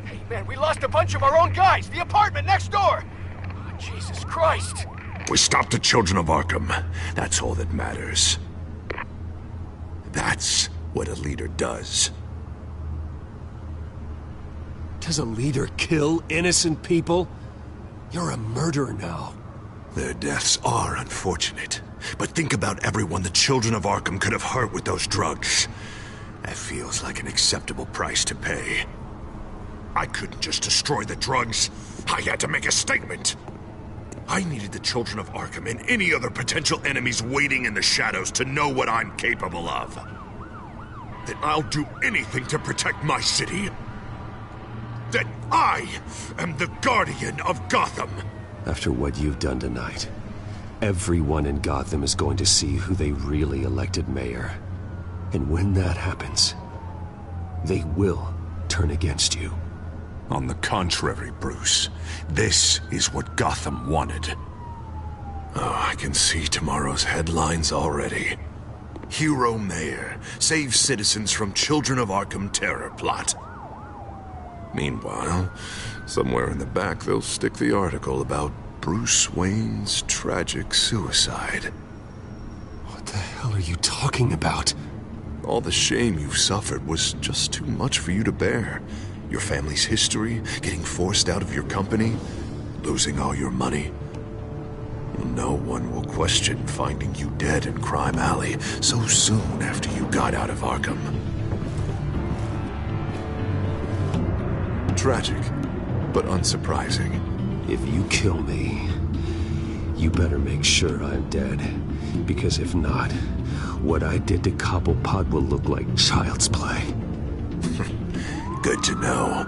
Hey, man, we lost a bunch of our own guys! The apartment next door! Oh, Jesus Christ! We stopped the children of Arkham. That's all that matters. That's what a leader does. Does a leader kill innocent people? You're a murderer now. Their deaths are unfortunate. But think about everyone the children of Arkham could have hurt with those drugs. That feels like an acceptable price to pay. I couldn't just destroy the drugs. I had to make a statement. I needed the children of Arkham and any other potential enemies waiting in the shadows to know what I'm capable of. That I'll do anything to protect my city. That I am the guardian of Gotham. After what you've done tonight, everyone in Gotham is going to see who they really elected mayor. And when that happens, they will turn against you. On the contrary, Bruce, this is what Gotham wanted. Oh, I can see tomorrow's headlines already. Hero Mayor saves citizens from Children of Arkham terror plot. Meanwhile, somewhere in the back they'll stick the article about Bruce Wayne's tragic suicide. What the hell are you talking about? All the shame you've suffered was just too much for you to bear. Your family's history, getting forced out of your company, losing all your money. No one will question finding you dead in Crime Alley so soon after you got out of Arkham. Tragic, but unsurprising. If you kill me, you better make sure I'm dead. Because if not, what I did to Cobblepot will look like child's play. Good to know.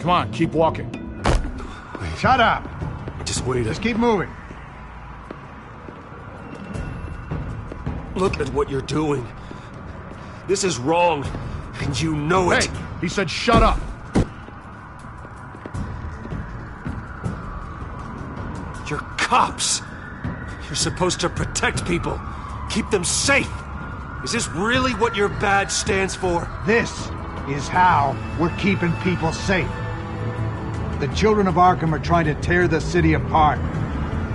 Come on, keep walking. Wait. Shut up! Just wait. Just keep moving. Look at what you're doing. This is wrong, and you know it. Hey, he said shut up. You're cops. You're supposed to protect people, keep them safe. Is this really what your badge stands for? This is how we're keeping people safe. The children of Arkham are trying to tear the city apart.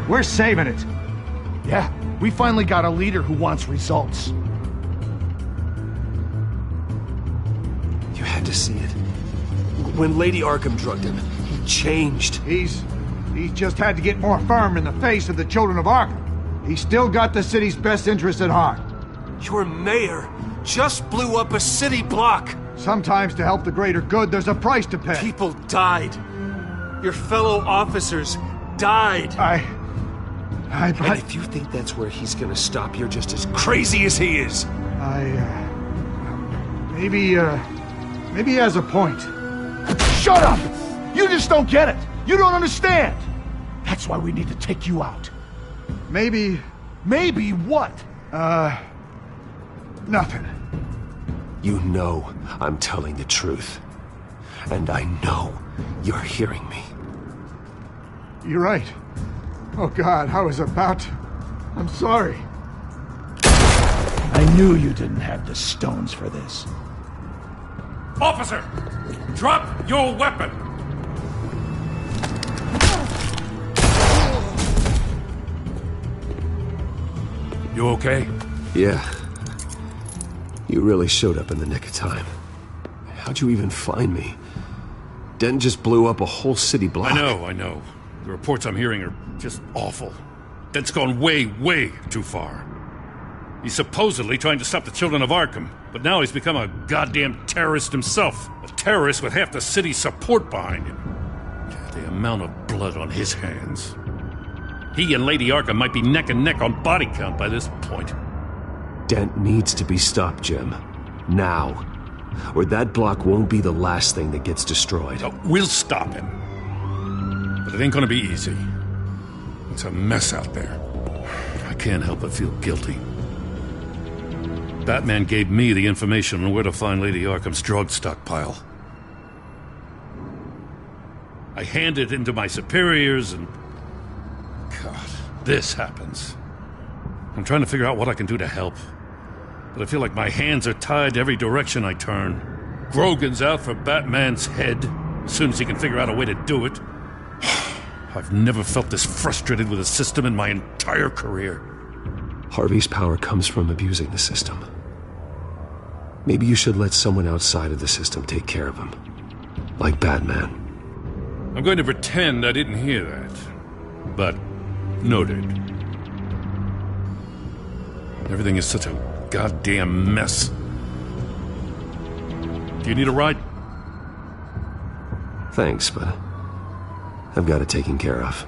We're saving it. Yeah, we finally got a leader who wants results. You had to see it. When Lady Arkham drugged him, he changed. He's just had to get more firm in the face of the children of Arkham. He's still got the city's best interest at heart. Your mayor just blew up a city block. Sometimes to help the greater good, there's a price to pay. People died. Your fellow officers died. And if you think that's where he's gonna stop, you're just as crazy as he is. Maybe he has a point. Shut up! You just don't get it. You don't understand. That's why we need to take you out. Maybe what? Nothing. You know I'm telling the truth. And I know you're hearing me. You're right. Oh God, I was about to... I'm sorry. I knew you didn't have the stones for this. Officer! Drop your weapon! You okay? Yeah. You really showed up in the nick of time. How'd you even find me? Dent just blew up a whole city block. I know. The reports I'm hearing are just awful. Dent's gone way, way too far. He's supposedly trying to stop the children of Arkham, but now he's become a goddamn terrorist himself. A terrorist with half the city's support behind him. The amount of blood on his hands. He and Lady Arkham might be neck and neck on body count by this point. Dent needs to be stopped, Jim. Now. Or that block won't be the last thing that gets destroyed. We'll stop him. But it ain't gonna be easy. It's a mess out there. I can't help but feel guilty. Batman gave me the information on where to find Lady Arkham's drug stockpile. I handed it in to my superiors and... God, this happens. I'm trying to figure out what I can do to help. But I feel like my hands are tied every direction I turn. Grogan's out for Batman's head, as soon as he can figure out a way to do it. I've never felt this frustrated with a system in my entire career. Harvey's power comes from abusing the system. Maybe you should let someone outside of the system take care of him. Like Batman. I'm going to pretend I didn't hear that. But, noted. Everything is such a goddamn mess. Do you need a ride? Thanks, but I've got it taken care of.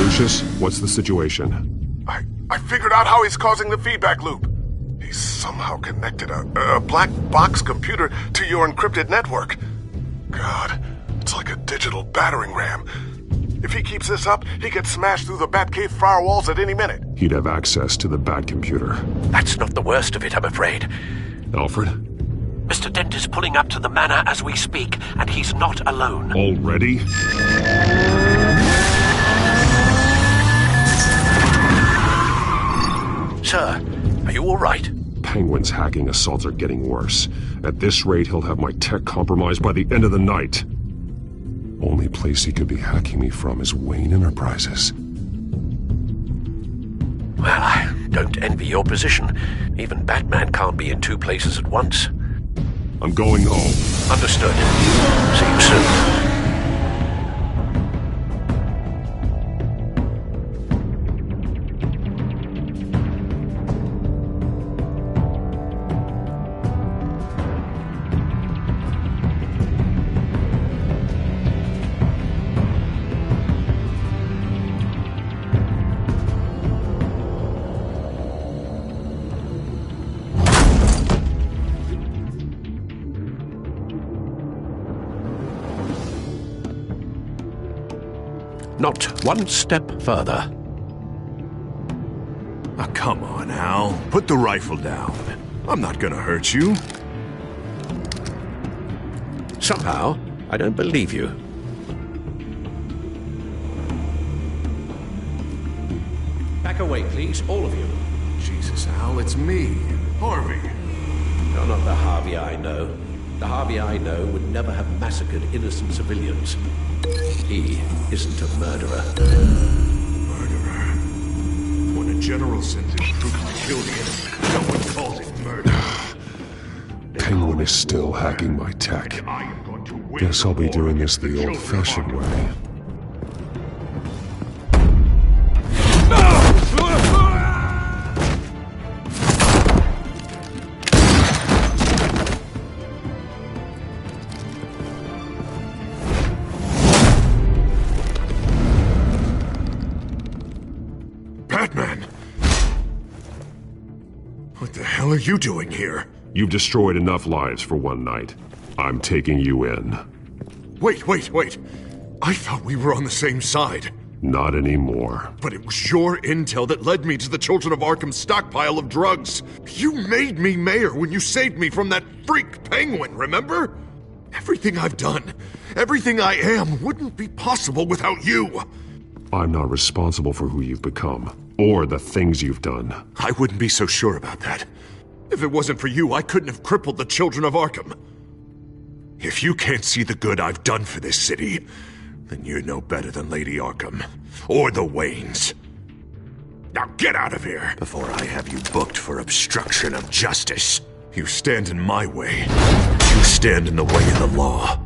Lucius, what's the situation? I figured out how he's causing the feedback loop. He's somehow connected a black box computer to your encrypted network. God, it's like a digital battering ram. If he keeps this up, he gets smashed through the Batcave firewalls at any minute. He'd have access to the Bat computer. That's not the worst of it, I'm afraid. Alfred? Mr. Dent is pulling up to the manor as we speak, and he's not alone. Already? Sir, are you all right? Penguin's hacking assaults are getting worse. At this rate, he'll have my tech compromised by the end of the night. Only place he could be hacking me from is Wayne Enterprises. Well, I don't envy your position. Even Batman can't be in two places at once. I'm going home. Understood. See you soon. Not one step further. Oh, come on, Al. Put the rifle down. I'm not gonna hurt you. Somehow, I don't believe you. Back away, please, all of you. Jesus, Al, it's me, Harvey. You're not the Harvey I know. The Harvey I know would never have massacred innocent civilians. He isn't a murderer. Murderer? When a general sends his troops to kill the enemy, no one calls it murder. Penguin is still hacking my tech. Guess I'll be doing this the old-fashioned way. Batman! What the hell are you doing here? You've destroyed enough lives for one night. I'm taking you in. Wait. I thought we were on the same side. Not anymore. But it was your intel that led me to the Children of Arkham's stockpile of drugs. You made me mayor when you saved me from that freak Penguin, remember? Everything I've done, everything I am, wouldn't be possible without you. I'm not responsible for who you've become, or the things you've done. I wouldn't be so sure about that. If it wasn't for you, I couldn't have crippled the Children of Arkham. If you can't see the good I've done for this city, then you're no better than Lady Arkham, or the Waynes. Now get out of here, before I have you booked for obstruction of justice. You stand in my way. You stand in the way of the law.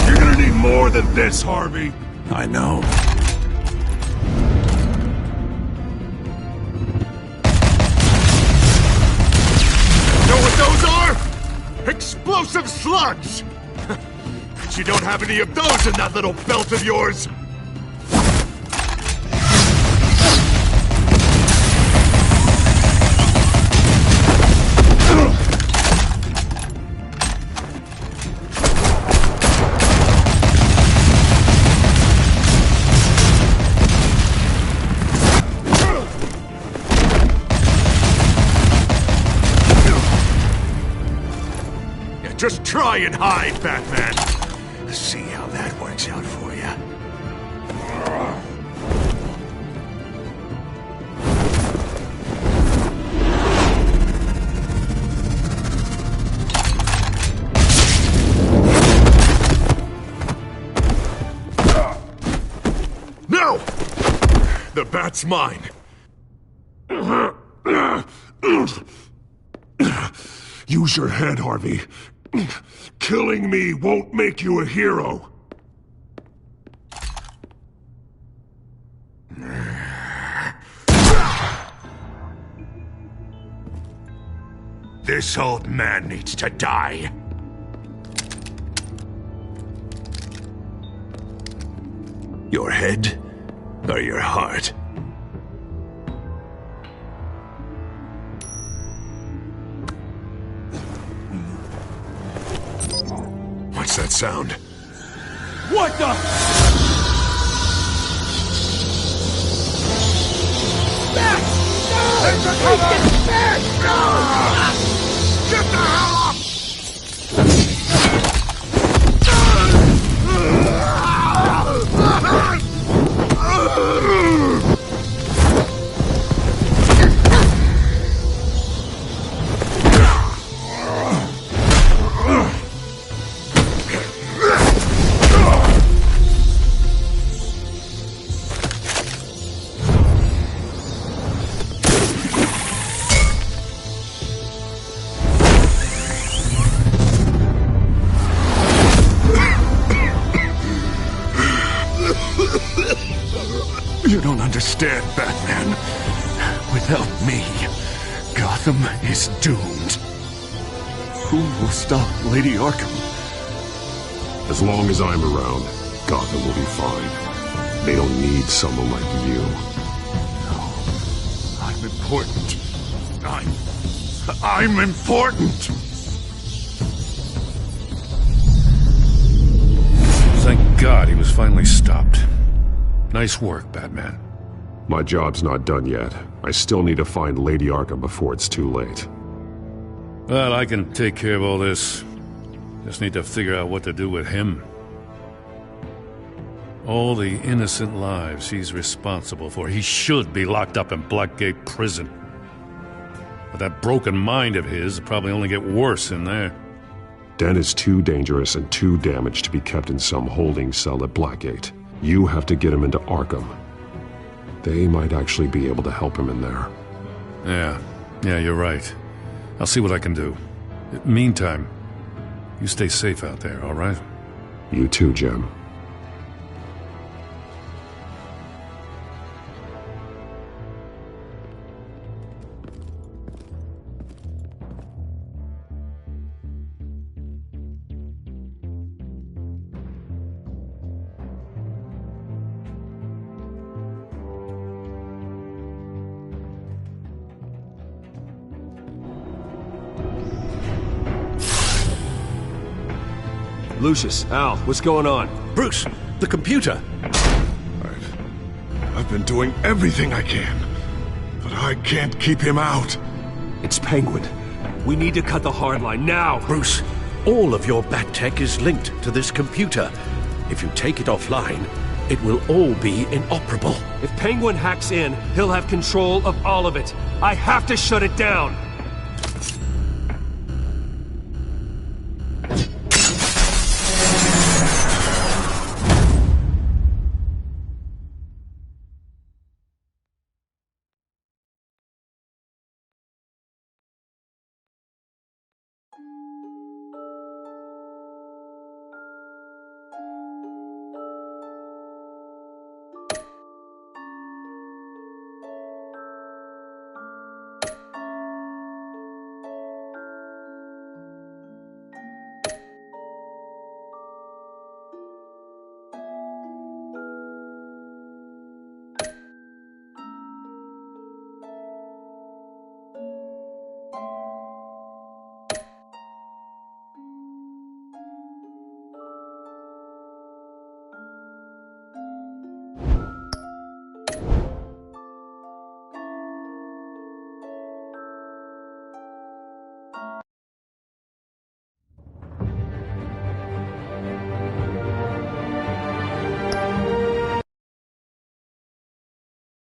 You're gonna need more than this, Harvey. I know. Know what those are? Explosive slugs! But you don't have any of those in that little belt of yours! Just try and hide, Batman. Let's see how that works out for you. That's mine. Use your head, Harvey. Killing me won't make you a hero. This old man needs to die. Your head or your heart? What's that sound? What the? Back! No! Take the cover! Back! No! Get the hell up! You don't understand, Batman. Without me, Gotham is doomed. Who will stop Lady Arkham? As long as I'm around, Gotham will be fine. They don't need someone like you. No. I'm important. I'm important! Thank God he was finally stopped. Nice work, Batman. My job's not done yet. I still need to find Lady Arkham before it's too late. Well, I can take care of all this. Just need to figure out what to do with him. All the innocent lives he's responsible for. He should be locked up in Blackgate Prison. But that broken mind of his will probably only get worse in there. Den is too dangerous and too damaged to be kept in some holding cell at Blackgate. You have to get him into Arkham. They might actually be able to help him in there. Yeah, you're right. I'll see what I can do. Meantime, you stay safe out there, all right? You too, Jim. Lucius, Al, what's going on? Bruce, the computer! I've been doing everything I can, but I can't keep him out. It's Penguin. We need to cut the hard line now! Bruce, all of your bat tech is linked to this computer. If you take it offline, it will all be inoperable. If Penguin hacks in, he'll have control of all of it. I have to shut it down!